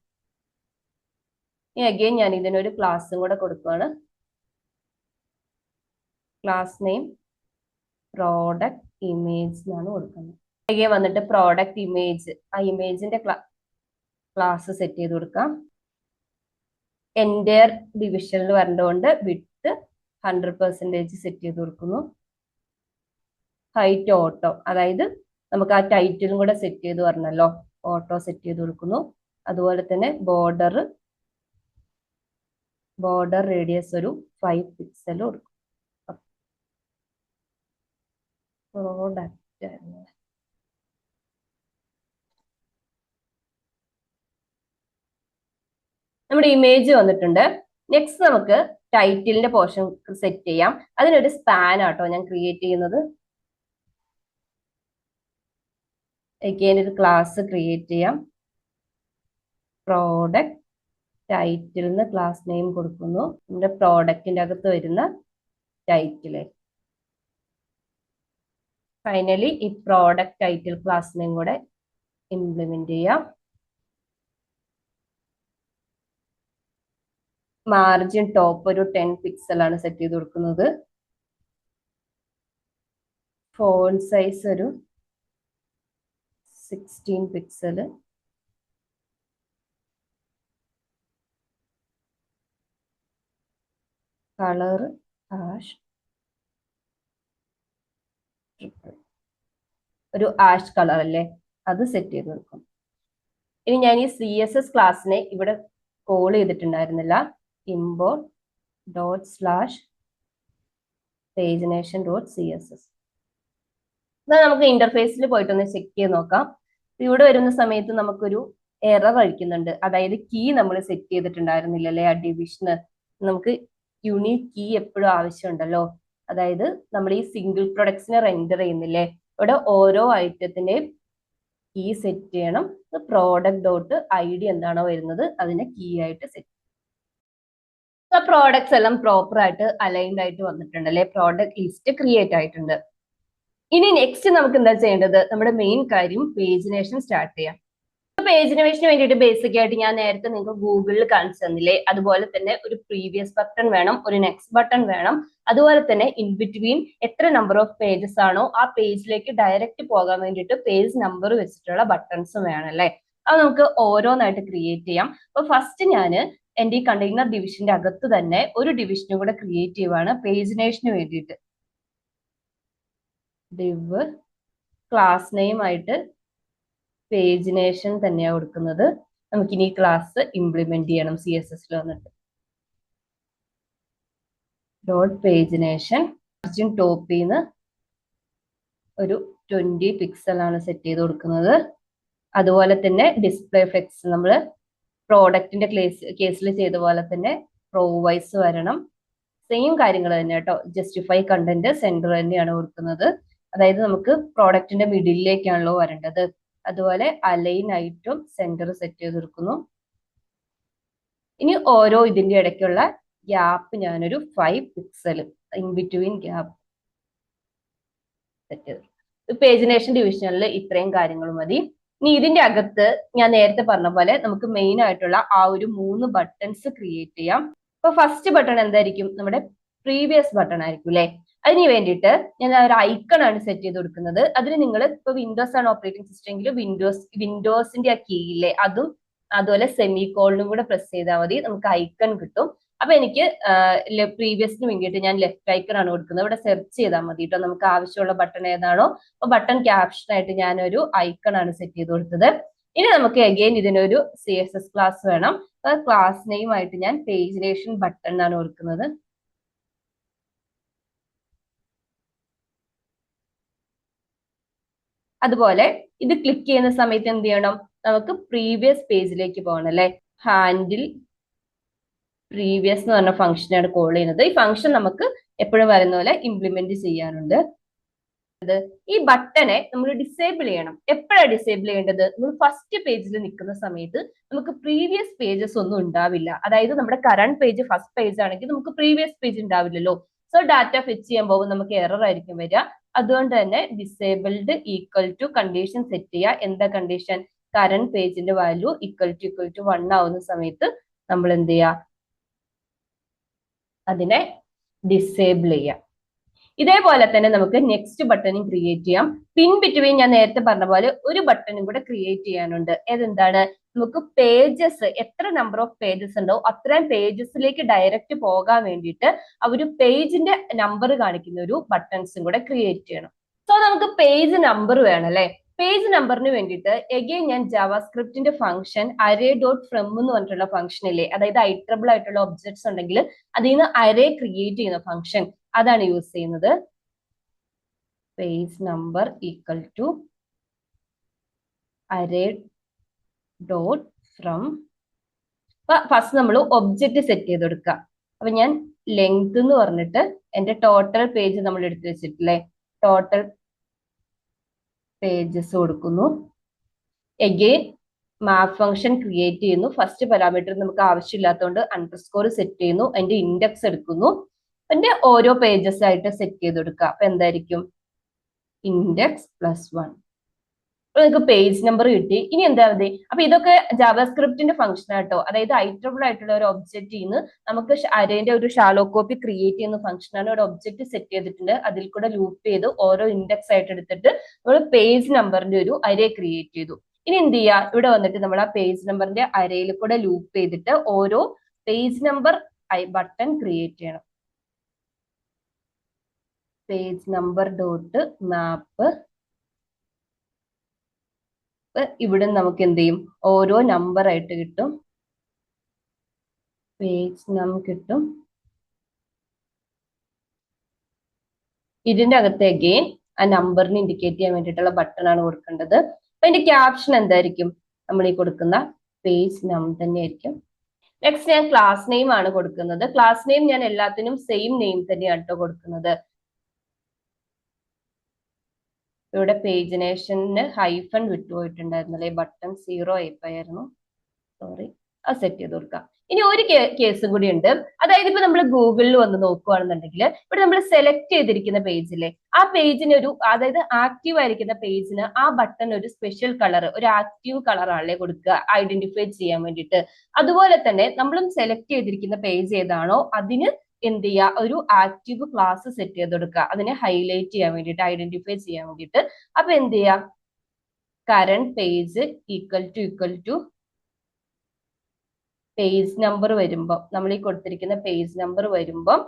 ഇനി അഗെയിൻ ഞാൻ ഇതിനൊരു ക്ലാസ്സും കൂടെ കൊടുക്കുകയാണ്. ക്ലാസ് നെയിം പ്രോഡക്റ്റ് ഇമേജ് എന്നാണ് കൊടുക്കുന്നത്. അഗെയിൻ വന്നിട്ട് പ്രോഡക്റ്റ് ഇമേജ്, ആ ഇമേജിന്റെ ക്ലാസ് സെറ്റ് ചെയ്ത് കൊടുക്കാം. എൻ്റയർ ഡിവിഷനിൽ വരേണ്ടതുകൊണ്ട് വിഡ്ത്ത് 100% സെറ്റ് ചെയ്ത് കൊടുക്കുന്നു. ഹൈറ്റ് ഓട്ടോ, അതായത് നമുക്ക് ആ ടൈറ്റിലും കൂടെ സെറ്റ് ചെയ്ത് പറഞ്ഞല്ലോ, ഓട്ടോ സെറ്റ് ചെയ്ത് കൊടുക്കുന്നു. അതുപോലെ തന്നെ ബോർഡർ റേഡിയസ് ഒരു 5 പിക്സൽ കൊടുക്കും. പ്രോഡക്റ്റ് നമ്മുടെ ഇമേജ് വന്നിട്ടുണ്ട്. നെക്സ്റ്റ് നമുക്ക് ടൈറ്റിലിന്റെ പോർഷൻ സെറ്റ് ചെയ്യാം. അതിനൊരു സ്പാൻ ആട്ടോ ഞാൻ ക്രിയേറ്റ് ചെയ്യുന്നത്. അഗെയിൻ ഒരു ക്ലാസ് ക്രിയേറ്റ് ചെയ്യാം. പ്രോഡക്റ്റ് ടൈറ്റിൽ ക്ലാസ് നെയിം കൊടുക്കുന്നു. നമ്മുടെ പ്രോഡക്റ്റിന്റെ അകത്ത് വരുന്ന ടൈറ്റില്. ഫൈനലി ഈ പ്രോഡക്റ്റ് ടൈറ്റിൽ ക്ലാസ് നെയിം കൂടെ ഇംപ്ലിമെന്റ് ചെയ്യാം. മാർജിൻ ടോപ്പ് ഒരു 10 പിക്സൽ ആണ് സെറ്റ് ചെയ്ത് കൊടുക്കുന്നത്. ഫോണ്ട് സൈസ് ഒരു 16 പിക്സൽ. കളർ ആഷ്, ഒരു ആഷ് കളർ അല്ലേ, അത് സെറ്റ് ചെയ്ത് കൊടുക്കും. ഇനി ഞാൻ ഈ CSS ക്ലാസ്സിനെ ഇവിടെ കോൾ ചെയ്തിട്ടുണ്ടായിരുന്നില്ല. import .pagination.css. എന്നാൽ നമുക്ക് ഇന്റർഫേസിൽ പോയിട്ടൊന്ന് ചെക്ക് ചെയ്ത് നോക്കാം. ഇവിടെ വരുന്ന സമയത്ത് നമുക്കൊരു എറർ അടിക്കുന്നുണ്ട്. അതായത് കീ നമ്മൾ സെറ്റ് ചെയ്തിട്ടുണ്ടായിരുന്നില്ലല്ലേ ആ ഡിവിഷന്. നമുക്ക് യുണീക് കീ എപ്പോഴും ആവശ്യമുണ്ടല്ലോ. അതായത് നമ്മൾ ഈ സിംഗിൾ പ്രൊഡക്ട്സിനെ റെൻഡർ ചെയ്യുന്നില്ലേ, ഇവിടെ ഓരോ ഐറ്റത്തിന്റെയും കീ സെറ്റ് ചെയ്യണം. പ്രോഡക്റ്റ് ഡോട്ട് ID എന്താണോ വരുന്നത് അതിനെ കീ ആയിട്ട് സെറ്റ്. പ്രോഡക്ട്സ് എല്ലാം പ്രോപ്പർ ആയിട്ട് അലൈൻഡ് ആയിട്ട് വന്നിട്ടുണ്ട് അല്ലെ, പ്രോഡക്റ്റ് ലിസ്റ്റ് ക്രിയേറ്റ് ആയിട്ടുണ്ട്. ഇനി നെക്സ്റ്റ് നമുക്ക് എന്താ ചെയ്യേണ്ടത്? നമ്മുടെ മെയിൻ കാര്യം പേജിനേഷൻ സ്റ്റാർട്ട് ചെയ്യാം. പേജിനേഷന് വേണ്ടിയിട്ട് ബേസിക് ആയിട്ട് ഞാൻ നേരത്തെ നിങ്ങൾക്ക് ഗൂഗിളിൽ കാണിച്ചു തന്നില്ലേ, അതുപോലെ തന്നെ ഒരു പ്രീവിയസ് ബട്ടൺ വേണം, ഒരു നെക്സ്റ്റ് ബട്ടൺ വേണം. അതുപോലെ തന്നെ ഇൻ ബിറ്റ്വീൻ എത്ര നമ്പർ ഓഫ് പേജസ് ആണോ ആ പേജിലേക്ക് ഡയറക്റ്റ് പോകാൻ വേണ്ടിയിട്ട് പേജ് നമ്പർ വെച്ചിട്ടുള്ള ബട്ടൺസും വേണം അല്ലെ. അത് നമുക്ക് ഓരോന്നായിട്ട് ക്രിയേറ്റ് ചെയ്യാം. അപ്പൊ ഫസ്റ്റ് ഞാൻ എന്റെ ഈ കണ്ടെയ്നർ ഡിവിഷന്റെ അകത്ത് തന്നെ ഒരു ഡിവിഷനും കൂടെ ക്രിയേറ്റ് ചെയ്യുവാണ് പേജിനേഷന് വേണ്ടിയിട്ട്. div ക്ലാസ് നെയിം ആയിട്ട് പേജിനേഷൻ തന്നെയാണ് കൊടുക്കുന്നത്. നമുക്കിനി ഈ ക്ലാസ് ഇംപ്ലിമെന്റ് ചെയ്യണം CSS വന്നിട്ട്. ഡോട്ട് പേജിനേഷൻ മാർജിൻ ടോപ്പിൽ നിന്ന് ഒരു 20 പിക്സൽ ആണ് സെറ്റ് ചെയ്ത് കൊടുക്കുന്നത്. അതുപോലെ തന്നെ ഡിസ്പ്ലേ ഫ്ലെക്സ് നമ്മൾ പ്രോഡക്റ്റിന്റെ കേസിൽ ചെയ്ത പോലെ തന്നെ റോ വൈസ് വരണം. സെയിം കാര്യങ്ങൾ തന്നെ കേട്ടോ. ജസ്റ്റിഫൈ കണ്ടന്റ് സെന്റർ തന്നെയാണ് കൊടുക്കുന്നത്. അതായത് നമുക്ക് പ്രോഡക്റ്റിന്റെ മിഡിലേക്കാണല്ലോ വരേണ്ടത്. അതുപോലെ അലൈൻ ആയിട്ടും സെന്റർ സെറ്റ് ചെയ്ത് കൊടുക്കുന്നു. ഇനി ഓരോ ഇതിന്റെ ഇടയ്ക്കുള്ള ഗ്യാപ്പ് ഞാനൊരു 5 pixel in between gap set ചെയ്തു. പേജിനേഷൻ ഡിവിഷനിൽ ഇത്രയും കാര്യങ്ങൾ മതി. ഇനി ഇതിന്റെ അകത്ത് ഞാൻ നേരത്തെ പറഞ്ഞ പോലെ നമുക്ക് മെയിൻ ആയിട്ടുള്ള ആ ഒരു 3 ബട്ടൺസ് ക്രിയേറ്റ് ചെയ്യാം. അപ്പൊ ഫസ്റ്റ് ബട്ടൺ എന്തായിരിക്കും? നമ്മുടെ പ്രീവിയസ് ബട്ടൺ ആയിരിക്കും അല്ലെ. അതിന് വേണ്ടിയിട്ട് ഞാൻ ഒരു ഐക്കൺ ആണ് സെറ്റ് ചെയ്ത് കൊടുക്കുന്നത്. അതിന് നിങ്ങൾ ഇപ്പൊ വിൻഡോസ് ആണ് ഓപ്പറേറ്റിംഗ് സിസ്റ്റം എങ്കിൽ വിൻഡോസിന്റെ ആ കീയില്ലേ അതും അതുപോലെ സെമി കോളിനും കൂടെ പ്രസ് ചെയ്താൽ മതി, നമുക്ക് ഐക്കൺ കിട്ടും. അപ്പൊ എനിക്ക് പ്രീവിയസിന് വേണ്ടിയിട്ട് ഞാൻ ലെഫ്റ്റ് ഐക്കൺ ആണ് കൊടുക്കുന്നത്. ഇവിടെ സെർച്ച് ചെയ്താൽ മതി കേട്ടോ, നമുക്ക് ആവശ്യമുള്ള ബട്ടൺ ഏതാണോ. അപ്പൊ ബട്ടൺ ക്യാപ്ഷൻ ആയിട്ട് ഞാനൊരു ഐക്കൺ ആണ് സെറ്റ് ചെയ്ത് കൊടുത്തത്. ഇനി നമുക്ക് അഗെയിൻ ഇതിനൊരു CSS ക്ലാസ് വേണം. ക്ലാസ് നെയിം ആയിട്ട് ഞാൻ പേജിനേഷൻ ബട്ടൺ ആണ് കൊടുക്കുന്നത്. അതുപോലെ ഇത് ക്ലിക്ക് ചെയ്യുന്ന സമയത്ത് എന്ത് ചെയ്യണം, നമുക്ക് പ്രീവിയസ് പേജിലേക്ക് പോകണം അല്ലെ. ഹാൻഡിൽ പ്രീവിയസ് എന്ന് പറഞ്ഞ ഫംഗ്ഷനാണ് കോൾ ചെയ്യുന്നത്. ഈ ഫംഗ്ഷൻ നമുക്ക് എപ്പോഴും വരുന്ന പോലെ ഇംപ്ലിമെന്റ് ചെയ്യാനുണ്ട്. ഈ ബട്ടനെ നമ്മൾ ഡിസേബിൾ ചെയ്യണം. എപ്പോഴാണ് ഡിസേബിൾ ചെയ്യേണ്ടത്? നമ്മൾ ഫസ്റ്റ് പേജിൽ നിൽക്കുന്ന സമയത്ത് നമുക്ക് പ്രീവിയസ് പേജസ് ഒന്നും ഉണ്ടാവില്ല. അതായത് നമ്മുടെ കറണ്ട് പേജ് ഫസ്റ്റ് പേജ് ആണെങ്കിൽ നമുക്ക് പ്രീവിയസ് പേജ് ഉണ്ടാവില്ലല്ലോ. സോ ഡാറ്റ ഫെച്ച് ചെയ്യാൻ പോകുമ്പോൾ നമുക്ക് എറർ ആയിരിക്കും വരിക. അതുകൊണ്ട് തന്നെ disabled equal to condition set ചെയ്യുക. എന്താ കണ്ടീഷൻ? കറണ്ട് പേജിന്റെ വാല്യൂ ഈക്വൽ ടു 1 ആവുന്ന സമയത്ത് നമ്മൾ എന്ത് ചെയ്യുക, അതിനെ ഡിസേബിൾ ചെയ്യാം. ഇതേപോലെ തന്നെ നമുക്ക് നെക്സ്റ്റ് ബട്ടണും ക്രിയേറ്റ് ചെയ്യാം. പിൻ ബിറ്റ്വീൻ ഞാൻ നേരത്തെ പറഞ്ഞ പോലെ ഒരു ബട്ടണും കൂടെ ക്രിയേറ്റ് ചെയ്യാനുണ്ട്. ഏതെന്താണ്? നമുക്ക് പേജസ്, എത്ര നമ്പർ ഓഫ് പേജസ് ഉണ്ടോ അത്രയും പേജസിലേക്ക് ഡയറക്റ്റ് പോകാൻ വേണ്ടിയിട്ട് ആ ഒരു പേജിന്റെ നമ്പർ കാണിക്കുന്ന ഒരു ബട്ടൺസും കൂടെ ക്രിയേറ്റ് ചെയ്യണം. സോ നമുക്ക് പേജ് നമ്പർ വേണം അല്ലെ. പേജ് നമ്പറിന് വേണ്ടിയിട്ട് എഗെയിൻ ഞാൻ ജാവാസ്ക്രിപ്റ്റിന്റെ ഫംഗ്ഷൻ അരേ ഡോട്ട് ഫ്രം എന്ന് പറഞ്ഞിട്ടുള്ള ഫംഗ്ഷൻ ഇല്ലേ, അതായത് ഐട്രബിൾ ആയിട്ടുള്ള ഒബ്ജക്ട്സ് ഉണ്ടെങ്കിൽ അതിൽ നിന്ന് അരേ ക്രിയേറ്റ് ചെയ്യുന്ന ഫംഗ്ഷൻ, അതാണ് യൂസ് ചെയ്യുന്നത്. Page number equal to array dot from. First നമ്മൾ ഒബ്ജക്റ്റ് സെറ്റ് ചെയ്ത് കൊടുക്കുക. അപ്പൊ ഞാൻ ലെങ്ത് എന്ന് പറഞ്ഞിട്ട് എന്റെ ടോട്ടൽ പേജ് നമ്മൾ എടുത്തു വെച്ചിട്ടില്ലേ, ടോട്ടൽ പേജസ് കൊടുക്കുന്നു. എഗെയിൻ മാപ്പ് ഫംഗ്ഷൻ ക്രിയേറ്റ് ചെയ്യുന്നു. ഫസ്റ്റ് പാരാമീറ്റർ നമുക്ക് ആവശ്യമില്ലാത്തതുകൊണ്ട് അണ്ടർസ്കോർ സെറ്റ് ചെയ്യുന്നു. അതിന്റെ ഇൻഡെക്സ് എടുക്കുന്നു. അതിന്റെ ഓരോ പേജസ് ആയിട്ട് സെറ്റ് ചെയ്ത് കൊടുക്കുക. അപ്പൊ എന്തായിരിക്കും? ഇൻഡെക്സ് +1. അപ്പൊ നിങ്ങൾക്ക് പേജ് നമ്പർ കിട്ടി. ഇനി എന്താ മതി? അപ്പൊ ഇതൊക്കെ ജാവാസ്ക്രിപ്റ്റിന്റെ ഫംഗ്ഷൻ ആട്ടോ. അതായത് ഐട്രബിൾ ആയിട്ടുള്ള ഒരു ഒബ്ജക്റ്റ് നിന്ന് നമുക്ക് അരേന്റെ ഒരു ഷാലോ കോപ്പി ക്രിയേറ്റ് ചെയ്യുന്ന ഫംഗ്ഷൻ ആണ്. ഒരു ഒബ്ജക്റ്റ് സെറ്റ് ചെയ്തിട്ടുണ്ട്, അതിൽ കൂടെ ലൂപ്പ് ചെയ്ത് ഓരോ ഇൻഡെക്സ് ആയിട്ട് എടുത്തിട്ട് നമ്മൾ പേജ് നമ്പറിന്റെ ഒരു അരേ ക്രിയേറ്റ് ചെയ്തു. ഇനി എന്ത് ചെയ്യുക? ഇവിടെ വന്നിട്ട് നമ്മൾ ആ പേജ് നമ്പറിന്റെ അരയിൽ കൂടെ ലൂപ്പ് ചെയ്തിട്ട് ഓരോ പേജ് നമ്പർ ബട്ടൺ ക്രിയേറ്റ് ചെയ്യണം. പേജ് നമ്പർ ഡോട്ട് മാപ്പ്. ഇവിടെ നമുക്ക് എന്ത് ചെയ്യും? ഓരോ നമ്പർ ആയിട്ട് കിട്ടും. പേജ് നമ്പർ കിട്ടും. ഇതിന്റെ അകത്ത് അഗെയിൻ ആ നമ്പറിന് ഇൻഡിക്കേറ്റ് ചെയ്യാൻ വേണ്ടിയിട്ടുള്ള ബട്ടൺ ആണ് കൊടുക്കേണ്ടത്. അപ്പൊ അതിന്റെ ക്യാപ്ഷൻ എന്തായിരിക്കും? നമ്മൾ ഈ കൊടുക്കുന്ന പേജ് നമ്പർ തന്നെയായിരിക്കും. നെക്സ്റ്റ് ഞാൻ ക്ലാസ് നെയിം ആണ് കൊടുക്കുന്നത്. ക്ലാസ് നെയിം ഞാൻ എല്ലാത്തിനും സെയിം നെയിം തന്നെയാണ് കേട്ടോ കൊടുക്കുന്നത്. ഇവിടെ പേജിനേഷന് ഹൈഫൺ വിട്ടുപോയിട്ടുണ്ടായിരുന്നല്ലേ, ബട്ടൺ 0 ആയിപ്പോയായിരുന്നു, സോറി. അത് സെറ്റ് ചെയ്ത് കൊടുക്കാം. ഇനി ഒരു കേസും കൂടി ഉണ്ട്. അതായത് ഇപ്പൊ നമ്മൾ ഗൂഗിളിൽ വന്ന് നോക്കുകയാണെന്നുണ്ടെങ്കിൽ ഇവിടെ നമ്മൾ സെലക്ട് ചെയ്തിരിക്കുന്ന പേജിലെ ആ പേജിന് ഒരു, അതായത് ആക്റ്റീവ് ആയിരിക്കുന്ന പേജിന് ആ ബട്ടൺ ഒരു സ്പെഷ്യൽ കളർ, ഒരു ആക്റ്റീവ് കളർ ആണല്ലേ കൊടുക്കുക ഐഡന്റിഫൈ ചെയ്യാൻ വേണ്ടിയിട്ട്. അതുപോലെ തന്നെ നമ്മളും സെലക്ട് ചെയ്തിരിക്കുന്ന പേജ് ഏതാണോ അതിന് എന്ത് ചെയ്യുക? ഒരു ആക്റ്റീവ് ക്ലാസ് സെറ്റ് ചെയ്ത് കൊടുക്കുക, അതിനെ ഹൈലൈറ്റ് ചെയ്യാൻ വേണ്ടിയിട്ട്, ഐഡന്റിഫൈ ചെയ്യാൻ വേണ്ടിയിട്ട്. അപ്പൊ എന്ത് ചെയ്യാം? Current page equal to page number വരുമ്പോൾ, നമ്മൾ ഈ കൊടുത്തിരിക്കുന്ന പേജ് നമ്പർ വരുമ്പം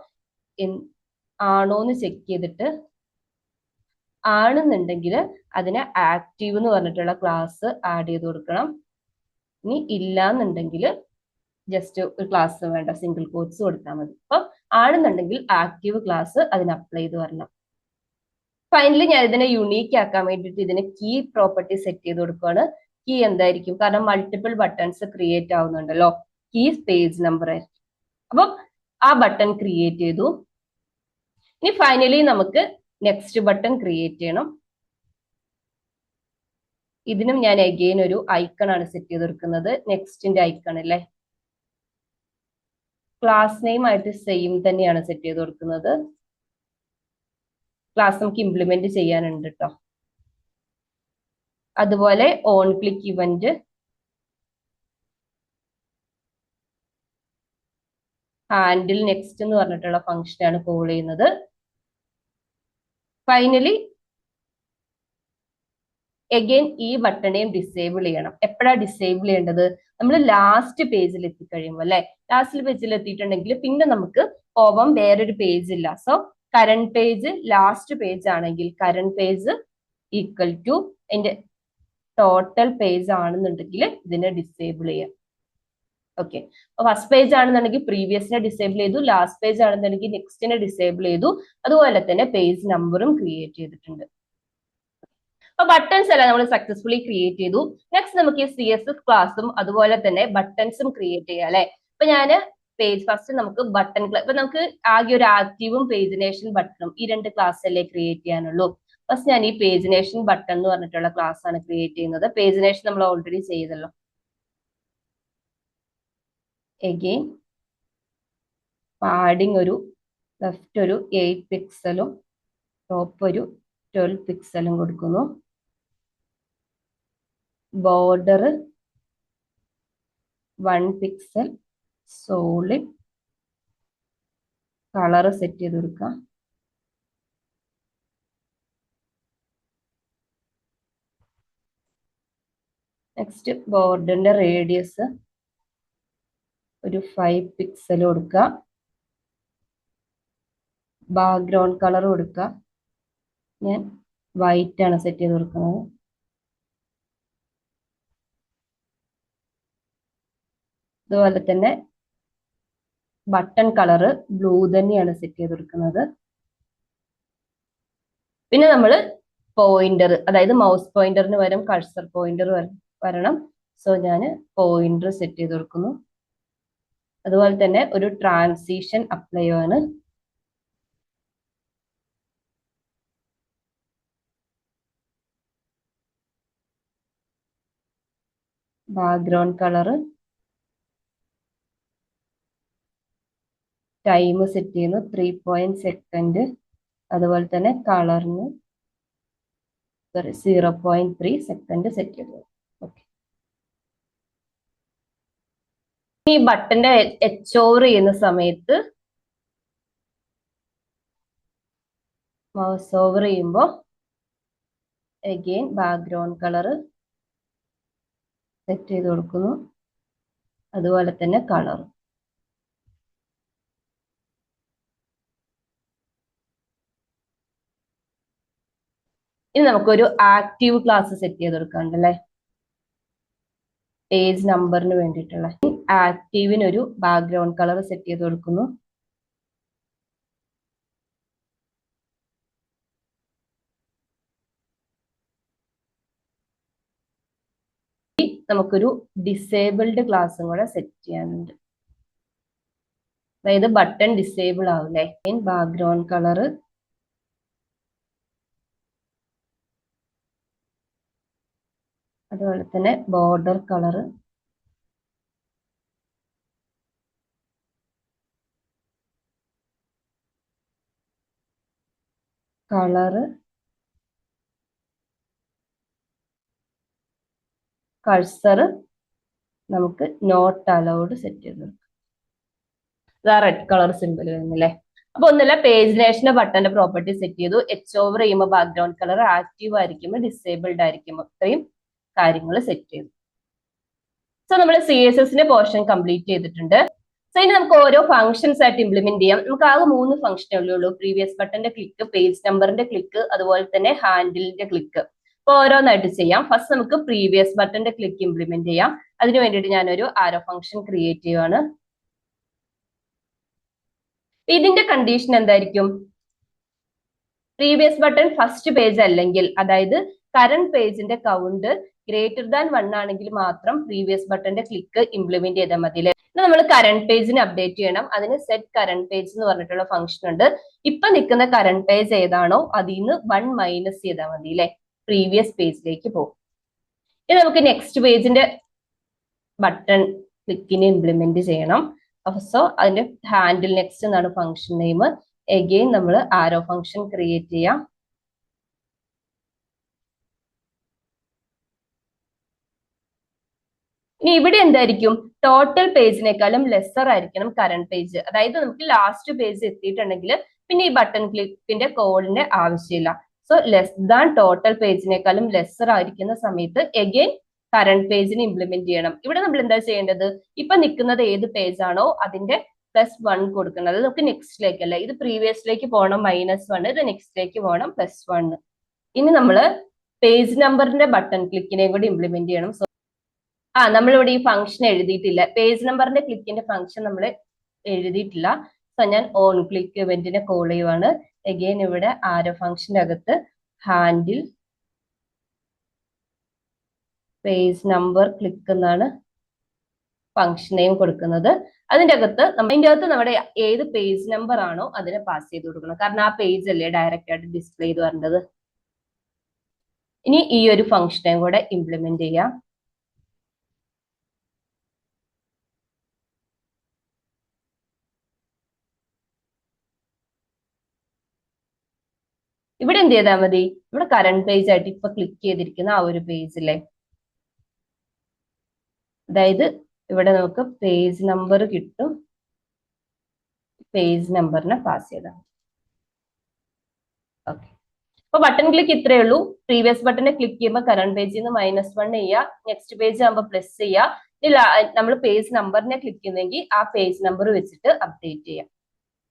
ആണോന്ന് ചെക്ക് ചെയ്തിട്ട്, ആണെന്നുണ്ടെങ്കിൽ അതിന് ആക്റ്റീവ് എന്ന് പറഞ്ഞിട്ടുള്ള ക്ലാസ് ആഡ് ചെയ്ത് കൊടുക്കണം. ഇനി ഇല്ലാന്നുണ്ടെങ്കിൽ ജസ്റ്റ് ഒരു ക്ലാസ് വേണ്ട, സിംഗിൾ കോട്ട്സ് കൊടുത്താൽ മതി. അപ്പം ആണെന്നുണ്ടെങ്കിൽ ആക്റ്റീവ് ക്ലാസ് അതിന് അപ്ലൈ ചെയ്ത് വരണം. ഫൈനലി ഞാൻ ഇതിനെ യുണീക്ക് ആക്കാൻ വേണ്ടിയിട്ട് ഇതിന് കീ പ്രോപ്പർട്ടി സെറ്റ് ചെയ്ത് കൊടുക്കുകയാണ്. കീ എന്തായിരിക്കും? കാരണം മൾട്ടിപ്പിൾ ബട്ടൺസ് ക്രിയേറ്റ് ആവുന്നുണ്ടല്ലോ. കീ പേജ് നമ്പർ ആയിരിക്കും. അപ്പം ആ ബട്ടൺ ക്രിയേറ്റ് ചെയ്തു. ഇനി ഫൈനലി നമുക്ക് നെക്സ്റ്റ് ബട്ടൺ ക്രിയേറ്റ് ചെയ്യണം. ഇതിനും ഞാൻ അഗെയിൻ ഒരു ഐക്കൺ ആണ് സെറ്റ് ചെയ്ത് കൊടുക്കുന്നത്, നെക്സ്റ്റിന്റെ ഐക്കൺ അല്ലേ. ക്ലാസ് നെയിം ആയിട്ട് സെയിം തന്നെയാണ് സെറ്റ് ചെയ്ത് കൊടുക്കുന്നത്. ക്ലാസ് നമുക്ക് ഇംപ്ലിമെന്റ് ചെയ്യാനുണ്ട് കേട്ടോ. അതുപോലെ on click event, handle next എന്ന് പറഞ്ഞിട്ടുള്ള ഫംഗ്ഷൻ ആണ് കോൾ ചെയ്യുന്നത്. ഫൈനലി അഗെയിൻ ഈ ബട്ടണെയും ഡിസേബിൾ ചെയ്യണം. എപ്പോഴാണ് ഡിസേബിൾ ചെയ്യേണ്ടത്? നമ്മൾ ലാസ്റ്റ് പേജിൽ എത്തിക്കഴിയുമ്പോൾ അല്ലെ, ലാസ്റ്റ് പേജിൽ എത്തിയിട്ടുണ്ടെങ്കിൽ പിന്നെ നമുക്ക് പോവാൻ വേറൊരു പേജ് ഇല്ല. So current page last page ആണെങ്കിൽ കറണ്ട് പേജ് ഈക്വൽ ടു അതിന്റെ ടോട്ടൽ പേജ് ആണെന്നുണ്ടെങ്കിൽ ഇതിനെ ഡിസേബിൾ ചെയ്യാം. ഓക്കെ, അപ്പൊ ഫസ്റ്റ് പേജ് ആണെന്നുണ്ടെങ്കിൽ പ്രീവിയസിനെ ഡിസേബിൾ ചെയ്തു, ലാസ്റ്റ് പേജ് ആണെന്നുണ്ടെങ്കിൽ നെക്സ്റ്റിനെ ഡിസേബിൾ ചെയ്തു, അതുപോലെ തന്നെ പേജ് നമ്പറും ക്രിയേറ്റ് ചെയ്തിട്ടുണ്ട്. അപ്പൊ ബട്ടൺസ് എല്ലാം നമ്മൾ സക്സസ്ഫുള്ളി ക്രിയേറ്റ് ചെയ്തു. നെക്സ്റ്റ് നമുക്ക് ഈ CSS ക്ലാസ്സും അതുപോലെ തന്നെ ബട്ടൺസും ക്രിയേറ്റ് ചെയ്യാം അല്ലെ. അപ്പൊ ഞാന് പേജ് ഫസ്റ്റ് നമുക്ക് ബട്ടൺ ഇപ്പൊ നമുക്ക് ആകെ ഒരു ആക്റ്റീവും പേജിനേഷൻ ബട്ടണും ഈ 2 ക്ലാസ് അല്ലേ ക്രിയേറ്റ് ചെയ്യാനുള്ളൂ. ഫസ്റ്റ് ഞാൻ ഈ പേജിനേഷൻ ബട്ടൺ എന്ന് പറഞ്ഞിട്ടുള്ള ക്ലാസ് ആണ് ക്രിയേറ്റ് ചെയ്യുന്നത്. പേജിനേഷൻ നമ്മൾ ഓൾറെഡി ചെയ്തല്ലോ. എഗെയിൻ പാഡിങ് ഒരു ലെഫ്റ്റ് ഒരു 8 പിക്സലും ടോപ്പ് ഒരു 12 പിക്സലും കൊടുക്കുന്നു. Border 1 pixel solid. Colour set ചെയ്ത് കൊടുക്കാം. നെക്സ്റ്റ് ബോർഡറിന്റെ റേഡിയസ് ഒരു 5 പിക്സൽ കൊടുക്കുക. ബാക്ക്ഗ്രൗണ്ട് കളർ കൊടുക്കുക. ഞാൻ വൈറ്റ് ആണ് സെറ്റ് ചെയ്ത് കൊടുക്കുന്നത്. അതുപോലെ തന്നെ ബട്ടൺ കളർ ബ്ലൂ തന്നെയാണ് സെറ്റ് ചെയ്ത് കൊടുക്കുന്നത്. പിന്നെ നമ്മൾ പോയിന്റർ, അതായത് മൗസ് പോയിന്ററിന് പകരം കഴ്സർ പോയിന്റർ വരണം. സോ ഞാൻ പോയിന്റർ സെറ്റ് ചെയ്ത് കൊടുക്കുന്നു. അതുപോലെ തന്നെ ഒരു ട്രാൻസിഷൻ അപ്ലൈ ആണ്. ബാക്ക്ഗ്രൗണ്ട് കളർ ടൈം സെറ്റ് ചെയ്യുന്നു 3 സെക്കൻഡ്. അതുപോലെ തന്നെ കളറിന് 0.3 സെക്കൻഡ് സെറ്റ് ചെയ്തു. ഓക്കെ, ഈ ബട്ടന്റെ എച്ച് ഓവർ ചെയ്യുന്ന സമയത്ത് മൗസ് ഓവർ ചെയ്യുമ്പോൾ അഗെയിൻ ബാക്ക്ഗ്രൗണ്ട് കളർ സെറ്റ് ചെയ്ത് കൊടുക്കുന്നു. അതുപോലെ തന്നെ കളർ. ഇനി നമുക്കൊരു ആക്റ്റീവ് ക്ലാസ് സെറ്റ് ചെയ്ത് കൊടുക്കാണ്ടല്ലേ, പേജ് നമ്പറിന് വേണ്ടിയിട്ടുള്ള. ആക്റ്റീവിന് ഒരു ബാക്ക്ഗ്രൗണ്ട് കളർ സെറ്റ് ചെയ്ത് കൊടുക്കുന്നു. നമുക്കൊരു ഡിസേബിൾഡ് ക്ലാസ്സും കൂടെ സെറ്റ് ചെയ്യാനുണ്ട്. അതായത് ബട്ടൺ ഡിസേബിൾ ആവില്ലേ. ബാക്ക്ഗ്രൗണ്ട് കളർ അതുപോലെ തന്നെ ബോർഡർ കളർ കഴ്സർ നമുക്ക് നോട്ട് അലൗഡ് സെറ്റ് ചെയ്ത് കൊടുക്കാം. ഇതാ റെഡ് കളർ സിമ്പിൾ വരുന്നില്ലേ. അപ്പൊ ഒന്നുമില്ല, പേജിനേഷന്റെ ബട്ടന്റെ പ്രോപ്പർട്ടി സെറ്റ് ചെയ്തു. എച്ച് ഓവർ ചെയ്യുമ്പോൾ ബാക്ക്ഗ്രൗണ്ട് കളർ ആക്റ്റീവ് ആയിരിക്കുമ്പോൾ ഡിസേബിൾഡ് ആയിരിക്കുമ്പോൾ ഇത്രയും കാര്യങ്ങൾ സെറ്റ് ചെയ്തു. സോ നമ്മൾ CSSന്റെ പോർഷൻ കംപ്ലീറ്റ് ചെയ്തിട്ടുണ്ട്. സോ ഇനി നമുക്ക് ഓരോ ഫംഗ്ഷൻസ് ആയിട്ട് ഇംപ്ലിമെന്റ് ചെയ്യാം. നമുക്ക് ആകെ 3 ഫംഗ്ഷനേ ഉള്ളൂ. പ്രീവിയസ് ബട്ടന്റെ ക്ലിക്ക്, പേജ് നമ്പറിന്റെ ക്ലിക്ക്, അതുപോലെ തന്നെ ഹാൻഡിലിന്റെ ക്ലിക്ക്. അപ്പൊ ഓരോന്നായിട്ട് ചെയ്യാം. ഫസ്റ്റ് നമുക്ക് പ്രീവിയസ് ബട്ടന്റെ ക്ലിക്ക് ഇംപ്ലിമെന്റ് ചെയ്യാം. അതിന് വേണ്ടിയിട്ട് ഞാനൊരു ആരോ ഫംഗ്ഷൻ ക്രിയേറ്റ് ചെയ്യുവാണ്. ഇതിന്റെ കണ്ടീഷൻ എന്തായിരിക്കും? പ്രീവിയസ് ബട്ടൺ ഫസ്റ്റ് പേജ് അല്ലെങ്കിൽ, അതായത് കറന്റ് പേജിന്റെ കൗണ്ട് ഗ്രേറ്റർ ദാൻ 1 ആണെങ്കിൽ മാത്രം പ്രീവിയസ് ബട്ടന്റെ ക്ലിക്ക് ഇംപ്ലിമെന്റ് ചെയ്താൽ മതി. നമ്മൾ കറന്റ് പേജിന് അപ്ഡേറ്റ് ചെയ്യണം. അതിന് സെറ്റ് കറന്റ് പേജ് എന്ന് പറഞ്ഞിട്ടുള്ള ഫംഗ്ഷൻ ഉണ്ട്. ഇപ്പൊ നിൽക്കുന്ന കറന്റ് പേജ് ഏതാണോ അതിൽ നിന്ന് 1 മൈനസ് ചെയ്താൽ മതി അല്ലെ, പ്രീവിയസ് പേജിലേക്ക് പോകും. ഇനി നമുക്ക് നെക്സ്റ്റ് പേജിന്റെ ബട്ടൺ ക്ലിക്കിന് ഇംപ്ലിമെന്റ് ചെയ്യണം. സോ അതിന്റെ ഹാൻഡിൽ നെക്സ്റ്റ് എന്നാണ് ഫംഗ്ഷൻ നെയിം. എഗെയിൻ നമ്മൾ ആരോ ഫംഗ്ഷൻ ക്രിയേറ്റ് ചെയ്യാം. ഇനി ഇവിടെ എന്തായിരിക്കും? ടോട്ടൽ പേജിനേക്കാളും ലെസർ ആയിരിക്കണം കറന്റ് പേജ്. അതായത് നമുക്ക് ലാസ്റ്റ് പേജ് എത്തിയിട്ടുണ്ടെങ്കിൽ പിന്നെ ഈ ബട്ടൺ ക്ലിക്കിന്റെ കോഡിന്റെ ആവശ്യമില്ല. സോ ലെസ് ദാൻ ടോട്ടൽ പേജിനേക്കാളും ലെസർ ആയിരിക്കുന്ന സമയത്ത് എഗെയിൻ കറണ്ട് പേജിന് ഇംപ്ലിമെന്റ് ചെയ്യണം. ഇവിടെ നമ്മൾ എന്താ ചെയ്യേണ്ടത്? ഇപ്പൊ നിൽക്കുന്നത് ഏത് പേജ് ആണോ അതിന്റെ +1 കൊടുക്കുന്നത്. നമുക്ക് നെക്സ്റ്റിലേക്ക് അല്ല, ഇത് പ്രീവിയസിലേക്ക് പോകണം -1, ഇത് നെക്സ്റ്റിലേക്ക് പോകണം +1. ഇനി നമ്മള് പേജ് നമ്പറിന്റെ ബട്ടൺ ക്ലിക്കിനെയും കൂടി ഇംപ്ലിമെന്റ് ചെയ്യണം. നമ്മളിവിടെ ഈ ഫംഗ്ഷൻ എഴുതിയിട്ടില്ല, പേജ് നമ്പറിന്റെ ക്ലിക്കിന്റെ ഫംഗ്ഷൻ നമ്മൾ എഴുതിയിട്ടില്ല. സോ ഞാൻ ഓൺ ക്ലിക്ക് ഇവന്റിനെ കോൾ ചെയ്യുവാണ്. അഗെയിൻ ഇവിടെ ആരോ ഫംഗ്ഷന്റെ അകത്ത് ഹാൻഡിൽ പേജ് നമ്പർ ക്ലിക്ക് എന്നാണ് ഫംഗ്ഷൻ നെയിം കൊടുക്കുന്നത്. അതിന്റെ അകത്ത് നമ്മുടെ ഏത് പേജ് നമ്പർ ആണോ അതിനെ പാസ് ചെയ്ത് കൊടുക്കണം. കാരണം ആ പേജ് അല്ലേ ഡയറക്റ്റ് ആയിട്ട് ഡിസ്പ്ലേ ചെയ്ത് വരേണ്ടത്. ഇനി ഈ ഒരു ഫംഗ്ഷനെയും കൂടെ ഇംപ്ലിമെന്റ് ചെയ്യാം. ഇവിടെ എന്ത് ചെയ്താൽ മതി? ഇവിടെ കറണ്ട് പേജ് ആയിട്ട് ഇപ്പൊ ക്ലിക്ക് ചെയ്തിരിക്കുന്ന ആ ഒരു പേജിലെ, അതായത് ഇവിടെ നമുക്ക് പേജ് നമ്പർ കിട്ടും. പേജ് നമ്പറിനെ പാസ് ചെയ്താൽ ഓക്കെ. അപ്പൊ ബട്ടൺ ക്ലിക്ക് ഇത്രയേ ഉള്ളൂ. പ്രീവിയസ് ബട്ടനെ ക്ലിക്ക് ചെയ്യുമ്പോൾ കറണ്ട് പേജിൽ നിന്ന് -1 ചെയ്യുക, നെക്സ്റ്റ് പേജ് ആകുമ്പോൾ പ്ലസ് ചെയ്യുക. നമ്മൾ പേജ് നമ്പറിനെ ക്ലിക്ക് ചെയ്യുന്നെങ്കിൽ ആ പേജ് നമ്പർ വെച്ചിട്ട് അപ്ഡേറ്റ് ചെയ്യാം.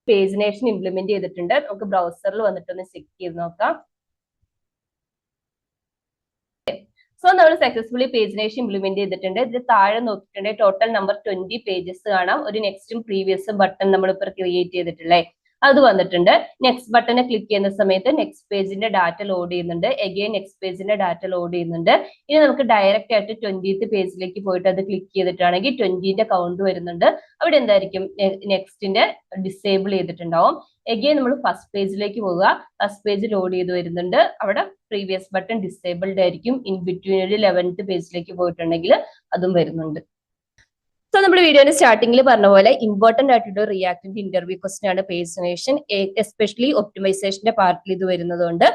പേജിനേഷൻ ഇംപ്ലിമെന്റ് ചെയ്തിട്ടുണ്ട്. നമുക്ക് ബ്രൗസറിൽ വന്നിട്ടൊന്ന് ചെക്ക് ചെയ്ത് നോക്കാം. സോ നമ്മൾ സക്സസ്ഫുള്ളി പേജിനേഷൻ ഇംപ്ലിമെന്റ് ചെയ്തിട്ടുണ്ട്. ഇതിൽ താഴെ നോക്കിയിട്ടുണ്ടെങ്കിൽ ടോട്ടൽ നമ്പർ 20 പേജസ് കാണാം. ഒരു നെക്സ്റ്റും പ്രീവിയസും ബട്ടൺ നമ്മളിപ്പോൾ ക്രിയേറ്റ് ചെയ്തിട്ടില്ലേ, അത് വന്നിട്ടുണ്ട്. നെക്സ്റ്റ് ബട്ടനെ ക്ലിക്ക് ചെയ്യുന്ന സമയത്ത് നെക്സ്റ്റ് പേജിന്റെ ഡാറ്റ ലോഡ് ചെയ്യുന്നുണ്ട്. എഗെയിൻ നെക്സ്റ്റ് പേജിന്റെ ഡാറ്റ ലോഡ് ചെയ്യുന്നുണ്ട്. ഇനി നമുക്ക് ഡയറക്റ്റ് ആയിട്ട് 20th പേജിലേക്ക് പോയിട്ട് അത് ക്ലിക്ക് ചെയ്തിട്ടാണെങ്കിൽ 20ന്റെ കൗണ്ട് വരുന്നുണ്ട്. അവിടെ എന്തായിരിക്കും? നെക്സ്റ്റിന്റെ ഡിസേബിൾ ചെയ്തിട്ടുണ്ടാവും. എഗെയിൻ നമ്മൾ ഫസ്റ്റ് പേജിലേക്ക് പോവുക. ഫസ്റ്റ് പേജ് ലോഡ് ചെയ്ത് വരുന്നുണ്ട്. അവിടെ പ്രീവിയസ് ബട്ടൺ ഡിസേബിൾഡ് ആയിരിക്കും. ഇൻ ബിറ്റ്വീൻ ഒരു 11th പേജിലേക്ക് പോയിട്ടുണ്ടെങ്കിൽ അതും വരുന്നുണ്ട്. സോ നമ്മൾ വീഡിയോയുടെ സ്റ്റാർട്ടിംഗിൽ പറഞ്ഞ പോലെ ഇമ്പോർട്ടന്റ് ആയിട്ടുള്ള റിയാക്ടിന്റെ ഇന്റർവ്യൂ ക്വസ്റ്റൻ ആണ് പേജിനേഷൻ, എസ്പെഷ്യലി ഒപ്റ്റിമൈസേഷന്റെ പാർട്ടിൽ ഇത് വരുന്നതുകൊണ്ട്.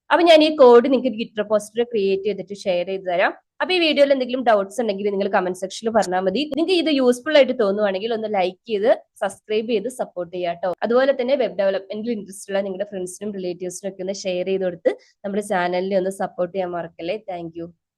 അപ്പൊ ഞാൻ ഈ കോഡ് നിങ്ങൾക്ക് ഗിറ്റ് റെപ്പോസിറ്ററി ക്രിയേറ്റ് ചെയ്തിട്ട് ഷെയർ ചെയ്ത് തരാം. അപ്പൊ ഈ വീഡിയോയിൽ എന്തെങ്കിലും ഡൗട്ട്സ് ഉണ്ടെങ്കിൽ നിങ്ങൾ കമന്റ് സെക്ഷനിൽ പറഞ്ഞാൽ മതി. നിങ്ങൾക്ക് ഇത് യൂസ്ഫുൾ ആയിട്ട് തോന്നുവാണെങ്കിൽ ഒന്ന് ലൈക്ക് ചെയ്ത് സബ്സ്ക്രൈബ് ചെയ്ത് സപ്പോർട്ട് ചെയ്യാം കേട്ടോ. അതുപോലെ തന്നെ വെബ് ഡെവലപ്മെന്റിൽ ഇൻട്രസ്റ്റ് ഉള്ള നിങ്ങളുടെ ഫ്രണ്ട്സിനും റിലേറ്റീവ്സിനും ഒക്കെ ഒന്ന് ഷെയർ ചെയ്ത് കൊടുത്ത് നമ്മുടെ ചാനലിനെ ഒന്ന് സപ്പോർട്ട് ചെയ്യാൻ മറക്കല്ലേ. താങ്ക്